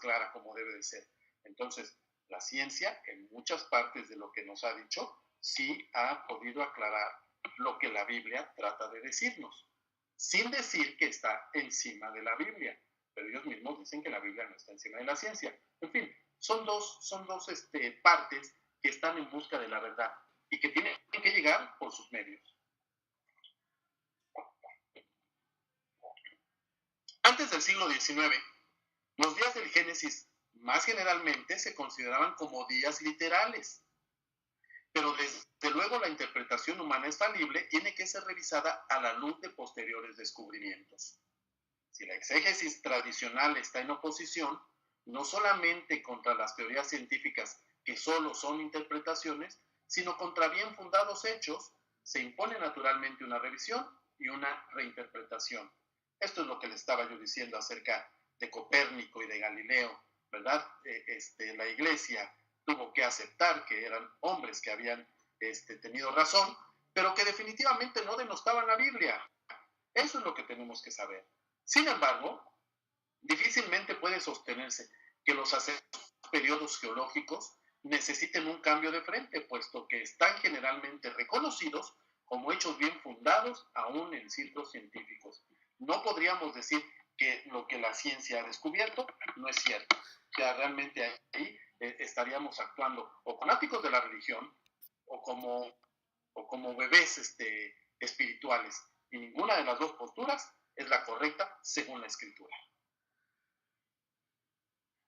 clara como debe de ser. Entonces, la ciencia, en muchas partes de lo que nos ha dicho, sí ha podido aclarar lo que la Biblia trata de decirnos, sin decir que está encima de la Biblia, pero ellos mismos dicen que la Biblia no está encima de la ciencia. En fin, son dos partes que están en busca de la verdad y que tienen que llegar por sus medios. Antes del siglo XIX, los días del Génesis más generalmente se consideraban como días literales, pero desde luego la interpretación humana es falible, tiene que ser revisada a la luz de posteriores descubrimientos. Si la exégesis tradicional está en oposición, no solamente contra las teorías científicas que solo son interpretaciones, sino contra bien fundados hechos, se impone naturalmente una revisión y una reinterpretación. Esto es lo que le estaba yo diciendo acerca de Copérnico y de Galileo, ¿verdad? La Iglesia tuvo que aceptar que eran hombres que habían tenido razón, pero que definitivamente no denostaban la Biblia. Eso es lo que tenemos que saber. Sin embargo, difícilmente puede sostenerse que los periodos geológicos necesiten un cambio de frente, puesto que están generalmente reconocidos como hechos bien fundados aún en círculos científicos. No podríamos decir que lo que la ciencia ha descubierto no es cierto. O sea, realmente ahí estaríamos actuando o fanáticos de la religión o como bebés espirituales. Y ninguna de las dos posturas es la correcta según la Escritura.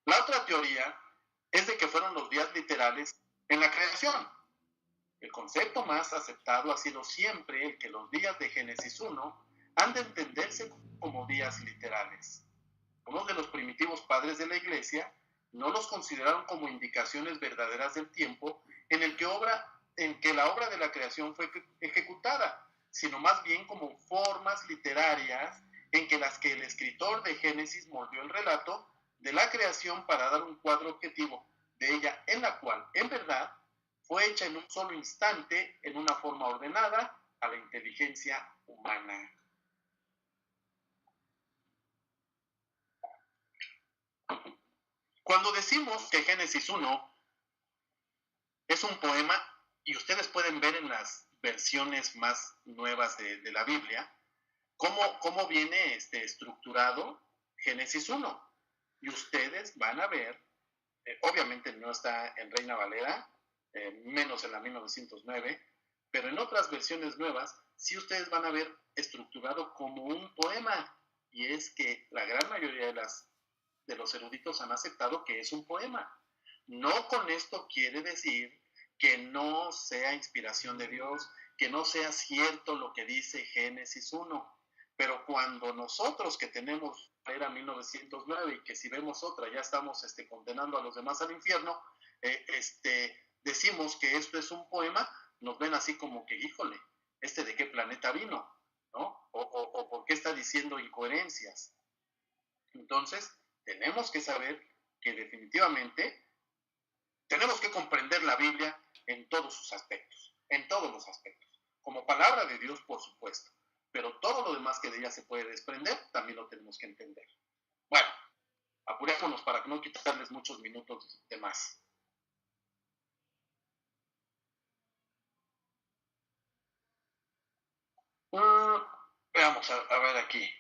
La otra teoría es de que fueron los días literales en la creación. El concepto más aceptado ha sido siempre el que los días de Génesis 1 han de entenderse como días literales. Uno de los primitivos padres de la Iglesia no los consideraron como indicaciones verdaderas del tiempo en que la obra de la creación fue ejecutada, sino más bien como formas literarias en las que el escritor de Génesis moldeó el relato de la creación para dar un cuadro objetivo de ella, en la cual, en verdad, fue hecha en un solo instante, en una forma ordenada a la inteligencia humana. Cuando decimos que Génesis 1 es un poema, y ustedes pueden ver en las versiones más nuevas de la Biblia, cómo viene estructurado Génesis 1. Y ustedes van a ver, obviamente no está en Reina Valera, menos en la 1909, pero en otras versiones nuevas, sí ustedes van a ver estructurado como un poema. Y es que la gran mayoría de los eruditos han aceptado que es un poema. No con esto quiere decir que no sea inspiración de Dios, que no sea cierto lo que dice Génesis 1. Pero cuando nosotros que tenemos era 1909 y que si vemos otra ya estamos condenando a los demás al infierno, decimos que esto es un poema, nos ven así como que, híjole, ¿de qué planeta vino? ¿No? O ¿por qué está diciendo incoherencias? Entonces, tenemos que saber que definitivamente tenemos que comprender la Biblia en todos sus aspectos, en todos los aspectos. Como palabra de Dios, por supuesto, pero todo lo demás que de ella se puede desprender, también lo tenemos que entender. Bueno, apurémonos para no quitarles muchos minutos de más. Veamos a ver aquí.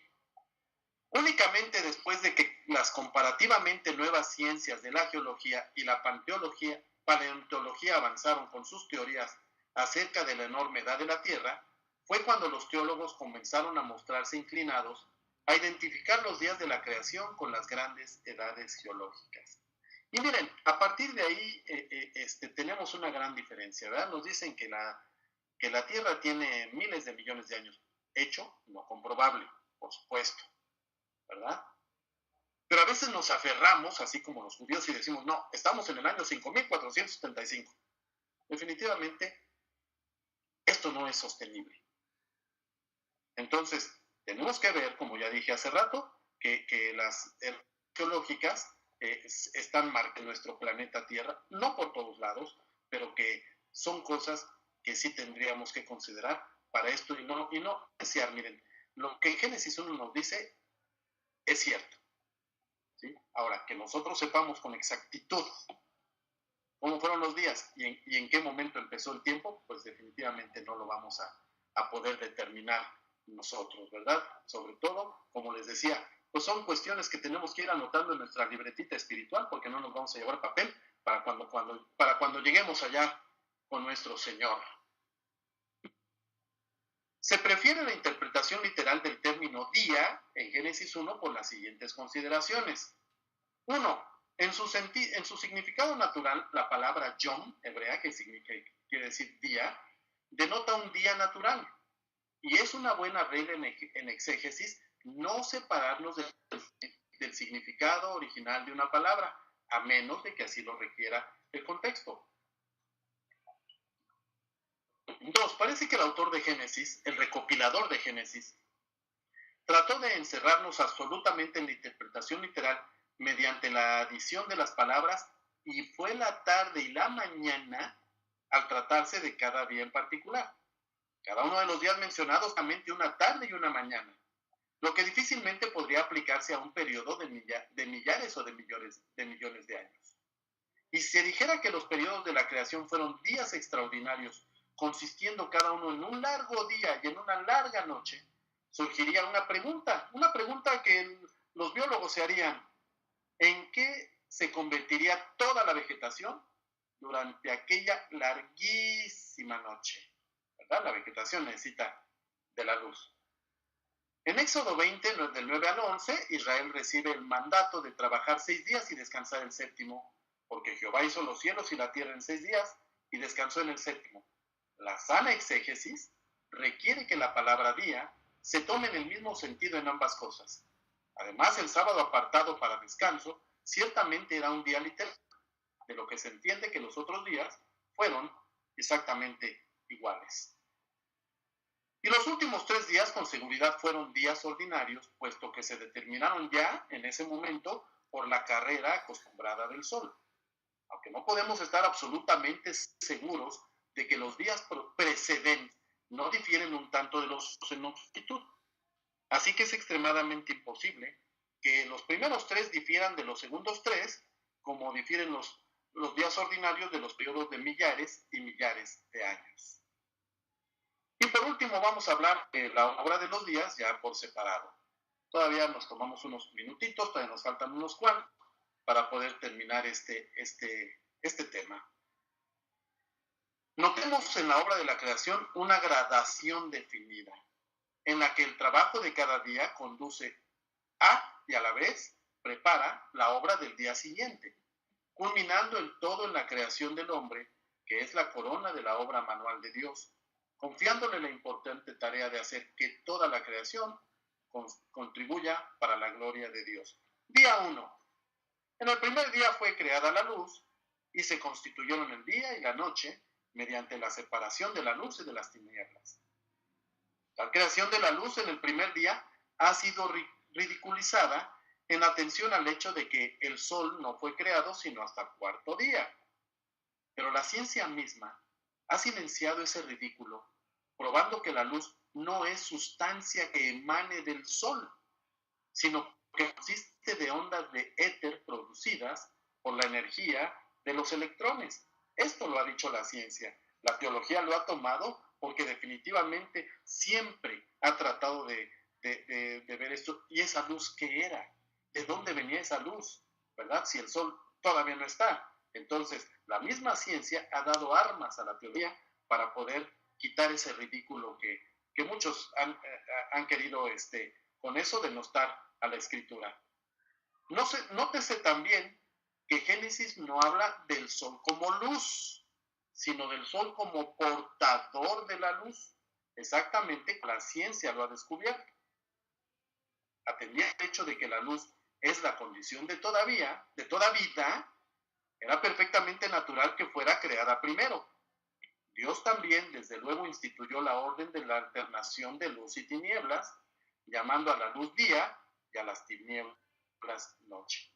Únicamente después de que las comparativamente nuevas ciencias de la geología y la paleontología avanzaron con sus teorías acerca de la enorme edad de la Tierra, fue cuando los teólogos comenzaron a mostrarse inclinados a identificar los días de la creación con las grandes edades geológicas. Y miren, a partir de ahí tenemos una gran diferencia, ¿verdad? Nos dicen que la Tierra tiene miles de millones de años. Hecho, no comprobable, por supuesto, ¿verdad? Pero a veces nos aferramos, así como los judíos, y decimos, no, estamos en el año 5475. Definitivamente, esto no es sostenible. Entonces, tenemos que ver, como ya dije hace rato, que las geológicas están marcando nuestro planeta Tierra, no por todos lados, pero que son cosas que sí tendríamos que considerar para esto y no desear. Miren, lo que Génesis 1 nos dice es cierto, ¿sí? Ahora, que nosotros sepamos con exactitud cómo fueron los días y en qué momento empezó el tiempo, pues definitivamente no lo vamos a poder determinar nosotros, ¿verdad? Sobre todo, como les decía, pues son cuestiones que tenemos que ir anotando en nuestra libretita espiritual porque no nos vamos a llevar papel para cuando lleguemos allá con nuestro Señor. Se prefiere la interpretación literal del término día en Génesis 1 por las siguientes consideraciones. 1. En su significado natural, la palabra yom, hebrea, que quiere decir día, denota un día natural. Y es una buena regla en exégesis no separarnos del significado original de una palabra, a menos de que así lo requiera el contexto. 2. Parece que el autor de Génesis, el recopilador de Génesis, trató de encerrarnos absolutamente en la interpretación literal mediante la adición de las palabras y fue la tarde y la mañana al tratarse de cada día en particular. Cada uno de los días mencionados también tiene una tarde y una mañana, lo que difícilmente podría aplicarse a un periodo de millares o de millones de años. Y si se dijera que los periodos de la creación fueron días extraordinarios, consistiendo cada uno en un largo día y en una larga noche, surgiría una pregunta que los biólogos se harían. ¿En qué se convertiría toda la vegetación durante aquella larguísima noche? ¿Verdad? La vegetación necesita de la luz. En Éxodo 20, del 9 al 11, Israel recibe el mandato de trabajar 6 días y descansar el séptimo, porque Jehová hizo los cielos y la tierra en 6 días y descansó en el séptimo. La sana exégesis requiere que la palabra día se tome en el mismo sentido en ambas cosas. Además, el sábado apartado para descanso ciertamente era un día literal, de lo que se entiende que los otros días fueron exactamente iguales. Y los últimos 3 días con seguridad fueron días ordinarios, puesto que se determinaron ya en ese momento por la carrera acostumbrada del sol. Aunque no podemos estar absolutamente seguros de que los días precedentes no difieren un tanto de los en longitud. Así que es extremadamente imposible que los primeros 3 difieran de los segundos 3, como difieren los días ordinarios de los periodos de millares y millares de años. Y por último vamos a hablar de la obra de los días ya por separado. Todavía nos tomamos unos minutitos, todavía nos faltan unos cuantos para poder terminar este tema. Notemos en la obra de la creación una gradación definida, en la que el trabajo de cada día conduce a y a la vez prepara la obra del día siguiente, culminando el todo en la creación del hombre, que es la corona de la obra manual de Dios, confiándole la importante tarea de hacer que toda la creación contribuya para la gloria de Dios. Día 1. En el primer día fue creada la luz y se constituyeron el día y la noche mediante la separación de la luz y de las tinieblas. La creación de la luz en el primer día ha sido ridiculizada en atención al hecho de que el sol no fue creado sino hasta el cuarto día. Pero la ciencia misma ha silenciado ese ridículo, probando que la luz no es sustancia que emane del sol, sino que consiste de ondas de éter producidas por la energía de los electrones. Esto lo ha dicho la ciencia. La teología lo ha tomado porque definitivamente siempre ha tratado de ver esto. ¿Y esa luz qué era? ¿De dónde venía esa luz? ¿Verdad? Si el sol todavía no está. Entonces, la misma ciencia ha dado armas a la teoría para poder quitar ese ridículo que muchos han querido con eso denostar a la escritura. Nótese también que Génesis no habla del sol como luz, sino del sol como portador de la luz. Exactamente, la ciencia lo ha descubierto. Atendía el hecho de que la luz es la condición de toda vida, era perfectamente natural que fuera creada primero. Dios también, desde luego, instituyó la orden de la alternación de luz y tinieblas, llamando a la luz día y a las tinieblas noche.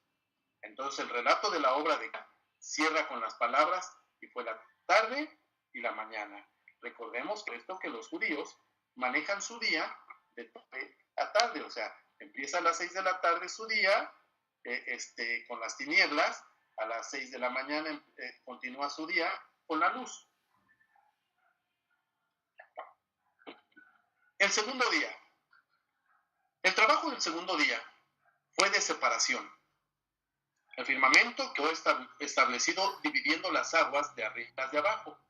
Entonces, el relato de la obra de cierra con las palabras, y fue la tarde y la mañana. Recordemos que los judíos manejan su día de tarde a tarde, o sea, empieza a las 6 de la tarde su día, con las tinieblas, a las 6 de la mañana continúa su día con la luz. El segundo día. El trabajo del segundo día fue de separación. El firmamento quedó establecido dividiendo las aguas de arriba y las de abajo.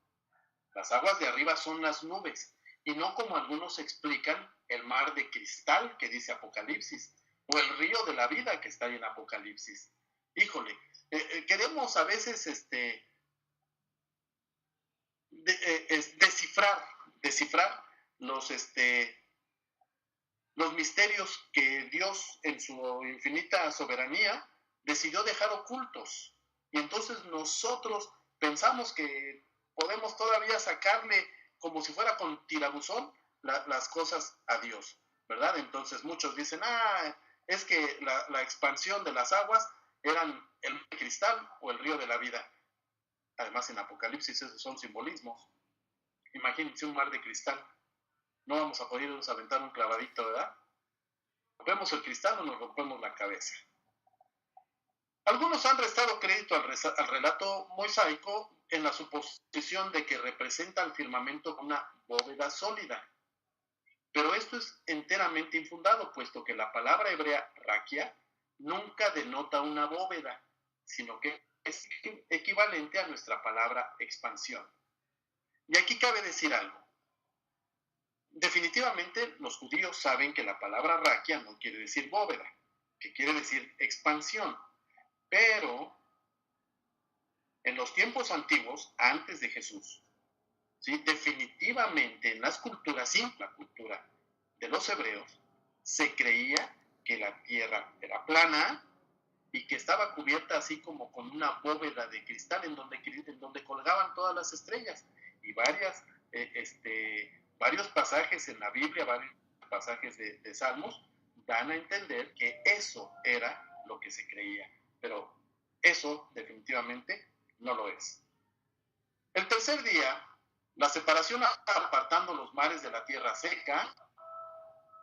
Las aguas de arriba son las nubes, y no como algunos explican, el mar de cristal que dice Apocalipsis, o el río de la vida que está ahí en Apocalipsis. Híjole, queremos a veces descifrar los misterios que Dios en su infinita soberanía decidió dejar ocultos. Y entonces nosotros pensamos que podemos todavía sacarle como si fuera con tirabuzón las cosas a Dios, ¿verdad? Entonces muchos dicen, es que la expansión de las aguas eran el cristal o el río de la vida. Además, en Apocalipsis esos son simbolismos. Imagínense un mar de cristal. No vamos a poder aventar un clavadito, ¿verdad? ¿Rompemos el cristal o nos rompemos la cabeza? Algunos han restado crédito al relato mosaico en la suposición de que representa al firmamento una bóveda sólida. Pero esto es enteramente infundado, puesto que la palabra hebrea raquia nunca denota una bóveda, sino que es equivalente a nuestra palabra expansión. Y aquí cabe decir algo. Definitivamente los judíos saben que la palabra raquia no quiere decir bóveda, que quiere decir expansión, pero en los tiempos antiguos, antes de Jesús, ¿sí? Definitivamente en las culturas, sin la cultura de los hebreos, se creía que la tierra era plana y que estaba cubierta así como con una bóveda de cristal en donde colgaban todas las estrellas. Y varios pasajes en la Biblia, varios pasajes de Salmos, dan a entender que eso era lo que se creía. Pero eso definitivamente no lo es. El tercer día, la separación apartando los mares de la tierra seca.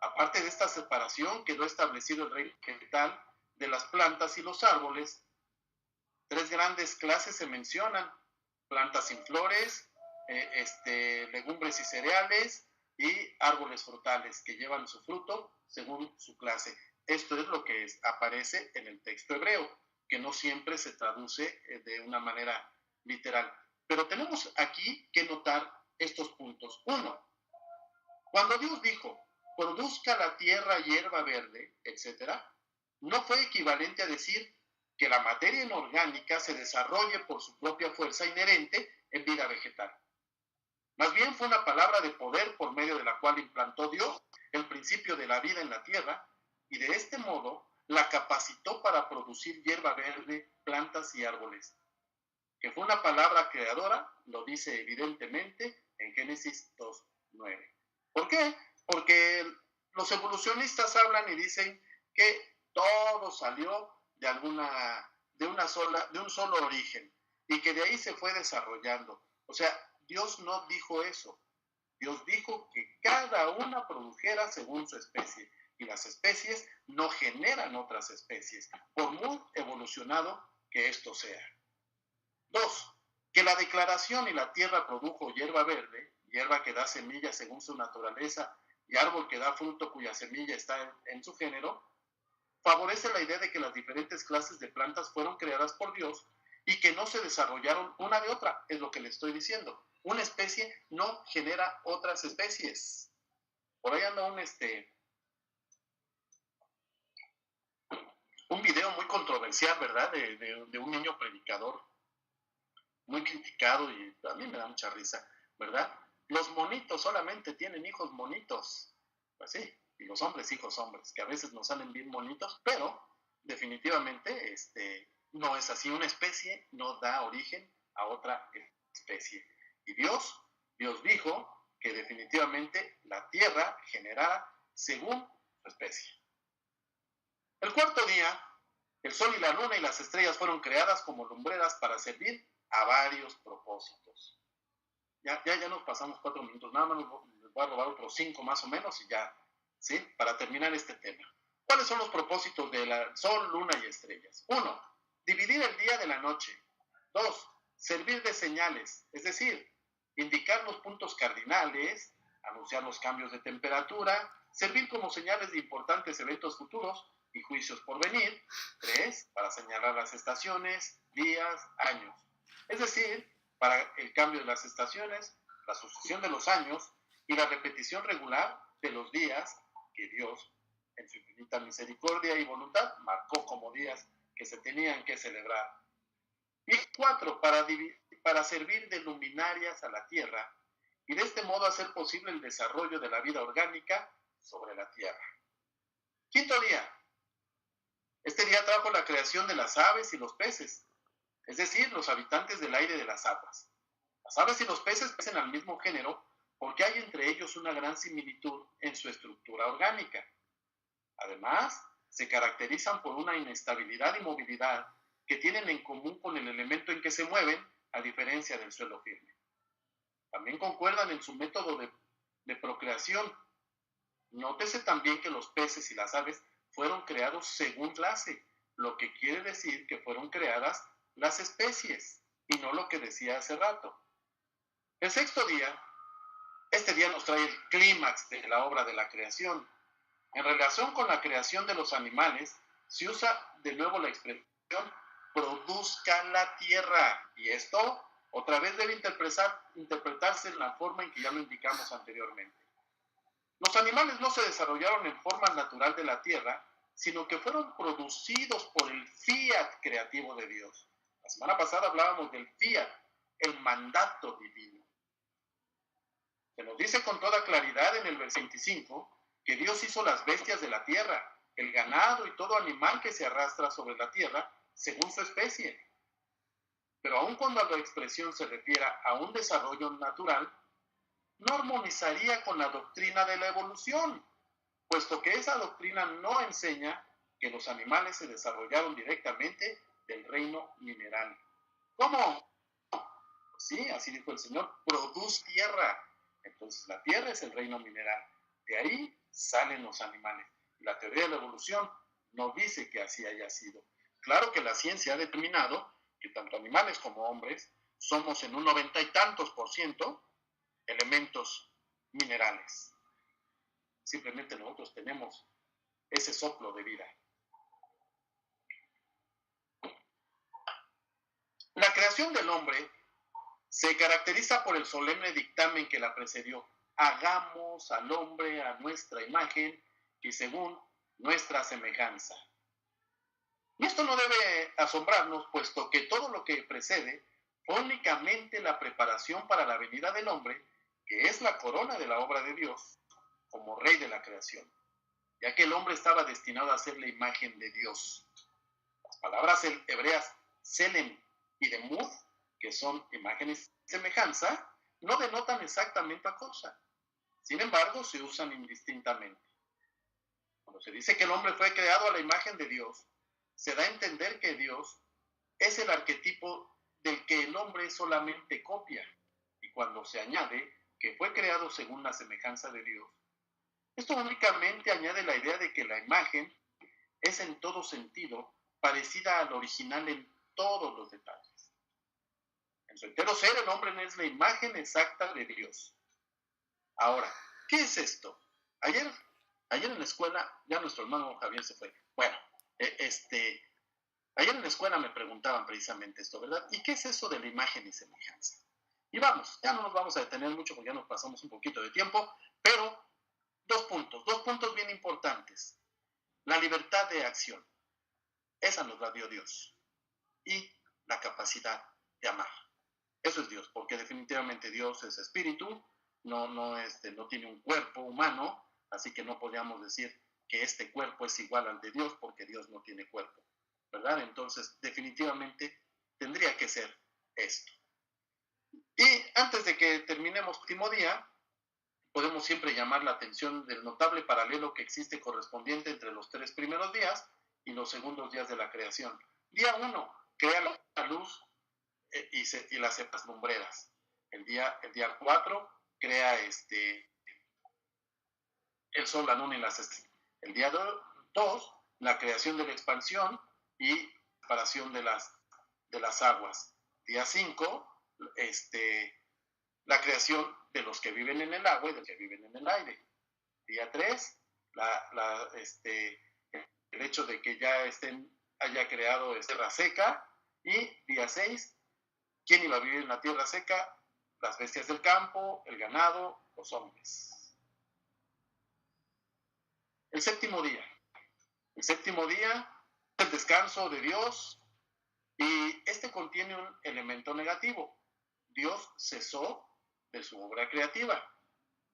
Aparte de esta separación, quedó establecido el reino vegetal de las plantas y los árboles. Tres grandes clases se mencionan: plantas sin flores, legumbres y cereales, y árboles frutales que llevan su fruto según su clase. Esto es lo que aparece en el texto hebreo, que no siempre se traduce de una manera literal. Pero tenemos aquí que notar estos puntos. Uno, cuando Dios dijo, produzca la tierra hierba verde, etc., no fue equivalente a decir que la materia inorgánica se desarrolle por su propia fuerza inherente en vida vegetal. Más bien fue una palabra de poder por medio de la cual implantó Dios el principio de la vida en la tierra y de este modo la capacitó para producir hierba verde, plantas y árboles. Que fue una palabra creadora, lo dice evidentemente en Génesis 2:9. ¿Por qué? Porque los evolucionistas hablan y dicen que todo salió de un solo origen y que de ahí se fue desarrollando. O sea, Dios no dijo eso. Dios dijo que cada una produjera según su especie y las especies no generan otras especies, por muy evolucionado que esto sea. 2. Que la declaración y la tierra produjo hierba verde, hierba que da semilla según su naturaleza, y árbol que da fruto cuya semilla está en su género, favorece la idea de que las diferentes clases de plantas fueron creadas por Dios y que no se desarrollaron una de otra, es lo que le estoy diciendo. Una especie no genera otras especies. Por ahí anda un video muy controversial, ¿verdad? De un niño predicador, muy criticado, y a mí me da mucha risa, ¿verdad? Los monitos solamente tienen hijos monitos. Pues sí, y los hombres hijos hombres, que a veces nos salen bien bonitos, pero definitivamente no es así. Una especie no da origen a otra especie. Y Dios dijo que definitivamente la tierra generara según su especie. El cuarto día, el sol y la luna y las estrellas fueron creadas como lumbreras para servir a varios propósitos. Ya nos pasamos 4 minutos, nada más les voy a robar otros 5 más o menos y ya, ¿sí? Para terminar este tema. ¿Cuáles son los propósitos de la sol, luna y estrellas? 1. Dividir el día de la noche. 2. Servir de señales, es decir, indicar los puntos cardinales, anunciar los cambios de temperatura, servir como señales de importantes eventos futuros y juicios por venir. 3. Para señalar las estaciones, días, años. Es decir, para el cambio de las estaciones, la sucesión de los años y la repetición regular de los días que Dios, en su infinita misericordia y voluntad, marcó como días que se tenían que celebrar. Y 4, para servir de luminarias a la tierra y de este modo hacer posible el desarrollo de la vida orgánica sobre la tierra. Quinto día. Este día trajo la creación de las aves y los peces, es decir, los habitantes del aire de las aguas. Las aves y los peces pertenecen al mismo género porque hay entre ellos una gran similitud en su estructura orgánica. Además, se caracterizan por una inestabilidad y movilidad que tienen en común con el elemento en que se mueven, a diferencia del suelo firme. También concuerdan en su método de procreación. Nótese también que los peces y las aves fueron creados según clase, lo que quiere decir que fueron creadas las especies, y no lo que decía hace rato. El sexto día, este día nos trae el clímax de la obra de la creación. En relación con la creación de los animales, se usa de nuevo la expresión produzca la tierra, y esto otra vez debe interpretarse en la forma en que ya lo indicamos anteriormente. Los animales no se desarrollaron en forma natural de la tierra, sino que fueron producidos por el fiat creativo de Dios. La semana pasada hablábamos del fiat, el mandato divino. Se nos dice con toda claridad en el versículo 25 que Dios hizo las bestias de la tierra, el ganado y todo animal que se arrastra sobre la tierra según su especie. Pero aun cuando la expresión se refiera a un desarrollo natural, no armonizaría con la doctrina de la evolución, puesto que esa doctrina no enseña que los animales se desarrollaron directamente del reino mineral. ¿Cómo? Pues sí, así dijo el Señor, produce tierra. Entonces la tierra es el reino mineral. De ahí salen los animales. La teoría de la evolución no dice que así haya sido. Claro que la ciencia ha determinado que tanto animales como hombres somos en un 90 y tantos % elementos minerales. Simplemente nosotros tenemos ese soplo de vida. La creación del hombre se caracteriza por el solemne dictamen que la precedió. Hagamos al hombre a nuestra imagen y según nuestra semejanza. Y esto no debe asombrarnos, puesto que todo lo que precede fue únicamente la preparación para la venida del hombre, que es la corona de la obra de Dios, como rey de la creación, ya que el hombre estaba destinado a ser la imagen de Dios. Las palabras hebreas selem y demud, que son imágenes y semejanza, no denotan exactamente a cosa. Sin embargo, se usan indistintamente. Cuando se dice que el hombre fue creado a la imagen de Dios, se da a entender que Dios es el arquetipo del que el hombre es solamente copia. Y cuando se añade que fue creado según la semejanza de Dios, esto únicamente añade la idea de que la imagen es en todo sentido parecida al original en todos los detalles. En su entero ser, el hombre es la imagen exacta de Dios. Ahora, ¿qué es esto? Ayer en la escuela, ya nuestro hermano Javier se fue. Bueno, ayer en la escuela me preguntaban precisamente esto, ¿verdad? ¿Y qué es eso de la imagen y semejanza? Y vamos, ya no nos vamos a detener mucho porque ya nos pasamos un poquito de tiempo, pero dos puntos bien importantes. La libertad de acción, esa nos la dio Dios. Y la capacidad de amar. Eso es Dios, porque definitivamente Dios es espíritu, no tiene un cuerpo humano, así que no podríamos decir que este cuerpo es igual al de Dios, porque Dios no tiene cuerpo, ¿verdad? Entonces, definitivamente tendría que ser esto. Y antes de que terminemos el último día, podemos siempre llamar la atención del notable paralelo que existe correspondiente entre los 3 primeros días y los segundos días de la creación. Día 1, crea la luz y las cepas lumbreras. El día 4 crea el sol, la luna y las estrellas. El día 2, la creación de la expansión y separación de las aguas. Día 5, la creación de los que viven en el agua y de los que viven en el aire. Día 3, el hecho de que ya haya creado tierra seca. Y día 6, ¿quién iba a vivir en la tierra seca? Las bestias del campo, el ganado, los hombres. El séptimo día. El séptimo día es el descanso de Dios y este contiene un elemento negativo. Dios cesó de su obra creativa,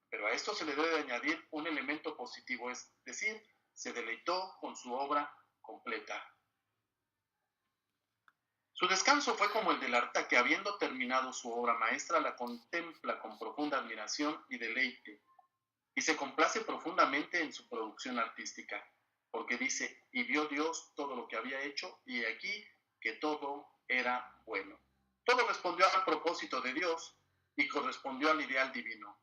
pero a esto se le debe añadir un elemento positivo, es decir, se deleitó con su obra completa. Su descanso fue como el del artista que, habiendo terminado su obra maestra, la contempla con profunda admiración y deleite, y se complace profundamente en su producción artística, porque dice, y vio Dios todo lo que había hecho, y aquí que todo era bueno. Todo respondió al propósito de Dios y correspondió al ideal divino.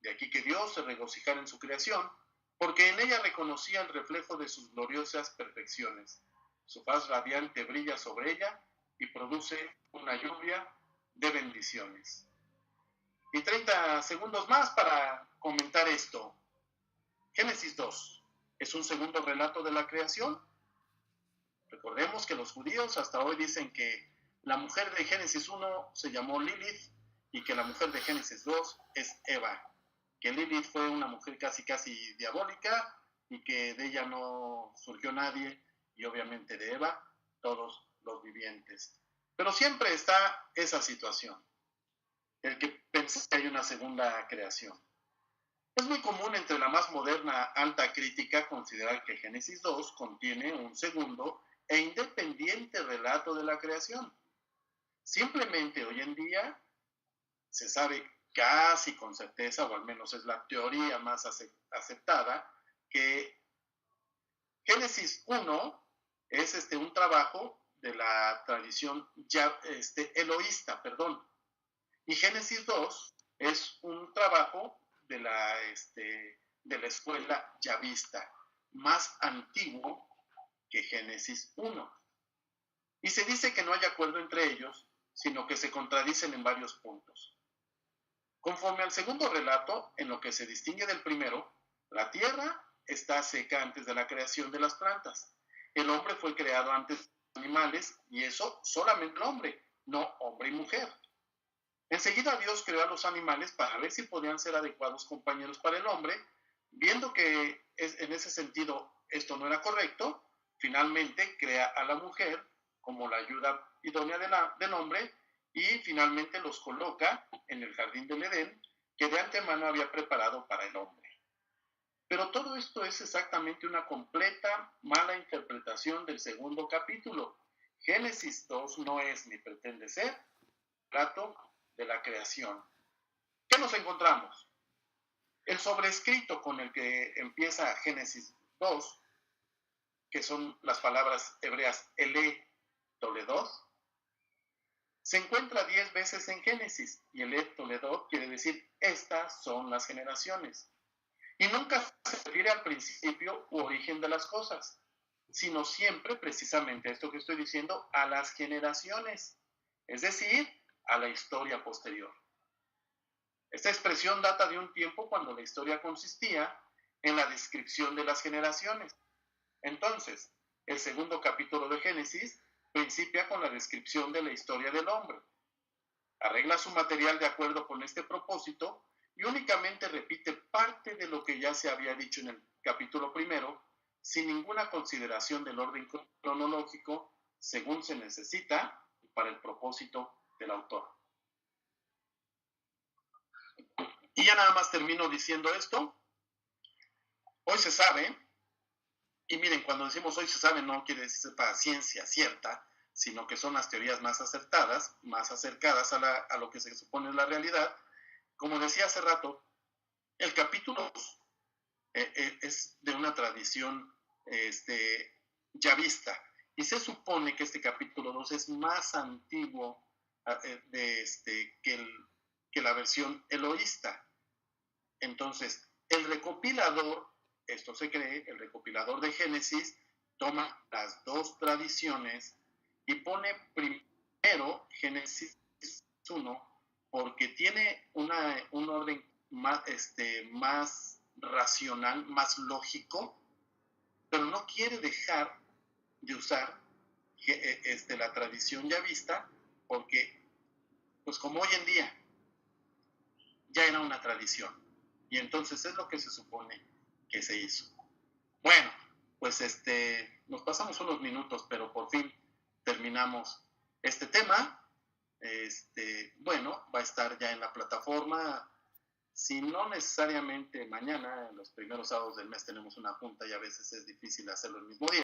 De aquí que Dios se regocijara en su creación, porque en ella reconocía el reflejo de sus gloriosas perfecciones. Su faz radiante brilla sobre ella y produce una lluvia de bendiciones. Y 30 segundos más para comentar esto. Génesis 2 es un segundo relato de la creación. Recordemos que los judíos hasta hoy dicen que la mujer de Génesis 1 se llamó Lilith y que la mujer de Génesis 2 es Eva, que Lilith fue una mujer casi diabólica y que de ella no surgió nadie, y obviamente de Eva, todos los vivientes. Pero siempre está esa situación, el que piensa que hay una segunda creación. Es muy común entre la más moderna alta crítica considerar que Génesis 2 contiene un segundo e independiente relato de la creación. Simplemente hoy en día se sabe casi con certeza, o al menos es la teoría más aceptada, que Génesis 1 es un trabajo de la tradición eloísta, y Génesis 2 es un trabajo de la escuela yavista, más antiguo que Génesis 1. Y se dice que no hay acuerdo entre ellos, sino que se contradicen en varios puntos. Conforme al segundo relato, en lo que se distingue del primero, la tierra está seca antes de la creación de las plantas. El hombre fue creado antes de los animales, y eso solamente el hombre, no hombre y mujer. Enseguida Dios creó a los animales para ver si podían ser adecuados compañeros para el hombre. Viendo que en ese sentido esto no era correcto, finalmente crea a la mujer como la ayuda idónea del hombre, y finalmente los coloca en el jardín del Edén, que de antemano había preparado para el hombre. Pero todo esto es exactamente una completa mala interpretación del segundo capítulo. Génesis 2 no es ni pretende ser relato de la creación. ¿Qué nos encontramos? El sobrescrito con el que empieza Génesis 2, que son las palabras hebreas Ele Toledot, se encuentra 10 veces en Génesis, y Ele Toledot quiere decir estas son las generaciones. Y nunca se refiere al principio u origen de las cosas, sino siempre, precisamente esto que estoy diciendo, a las generaciones, es decir, a la historia posterior. Esta expresión data de un tiempo cuando la historia consistía en la descripción de las generaciones. Entonces, el segundo capítulo de Génesis principia con la descripción de la historia del hombre. Arregla su material de acuerdo con este propósito y únicamente repite parte de lo que ya se había dicho en el capítulo primero, sin ninguna consideración del orden cronológico según se necesita para el propósito del autor. Y ya nada más termino diciendo esto. Hoy se sabe, y miren, cuando decimos hoy se sabe no quiere decir para ciencia cierta, sino que son las teorías más acertadas, más acercadas a lo que se supone es la realidad. Como decía hace rato, el capítulo 2 es de una tradición yavista, y se supone que este capítulo 2 es más antiguo que la versión eloísta. Entonces, el recopilador, esto se cree, el recopilador de Génesis toma las dos tradiciones y pone primero Génesis 1 porque tiene un orden más racional, más lógico, pero no quiere dejar de usar la tradición yavista, porque, pues como hoy en día, ya era una tradición. Y entonces es lo que se supone que se hizo. Bueno, pues nos pasamos unos minutos, pero por fin terminamos este tema. Bueno, va a estar ya en la plataforma. Si no necesariamente mañana, en los primeros sábados del mes tenemos una junta y a veces es difícil hacerlo el mismo día.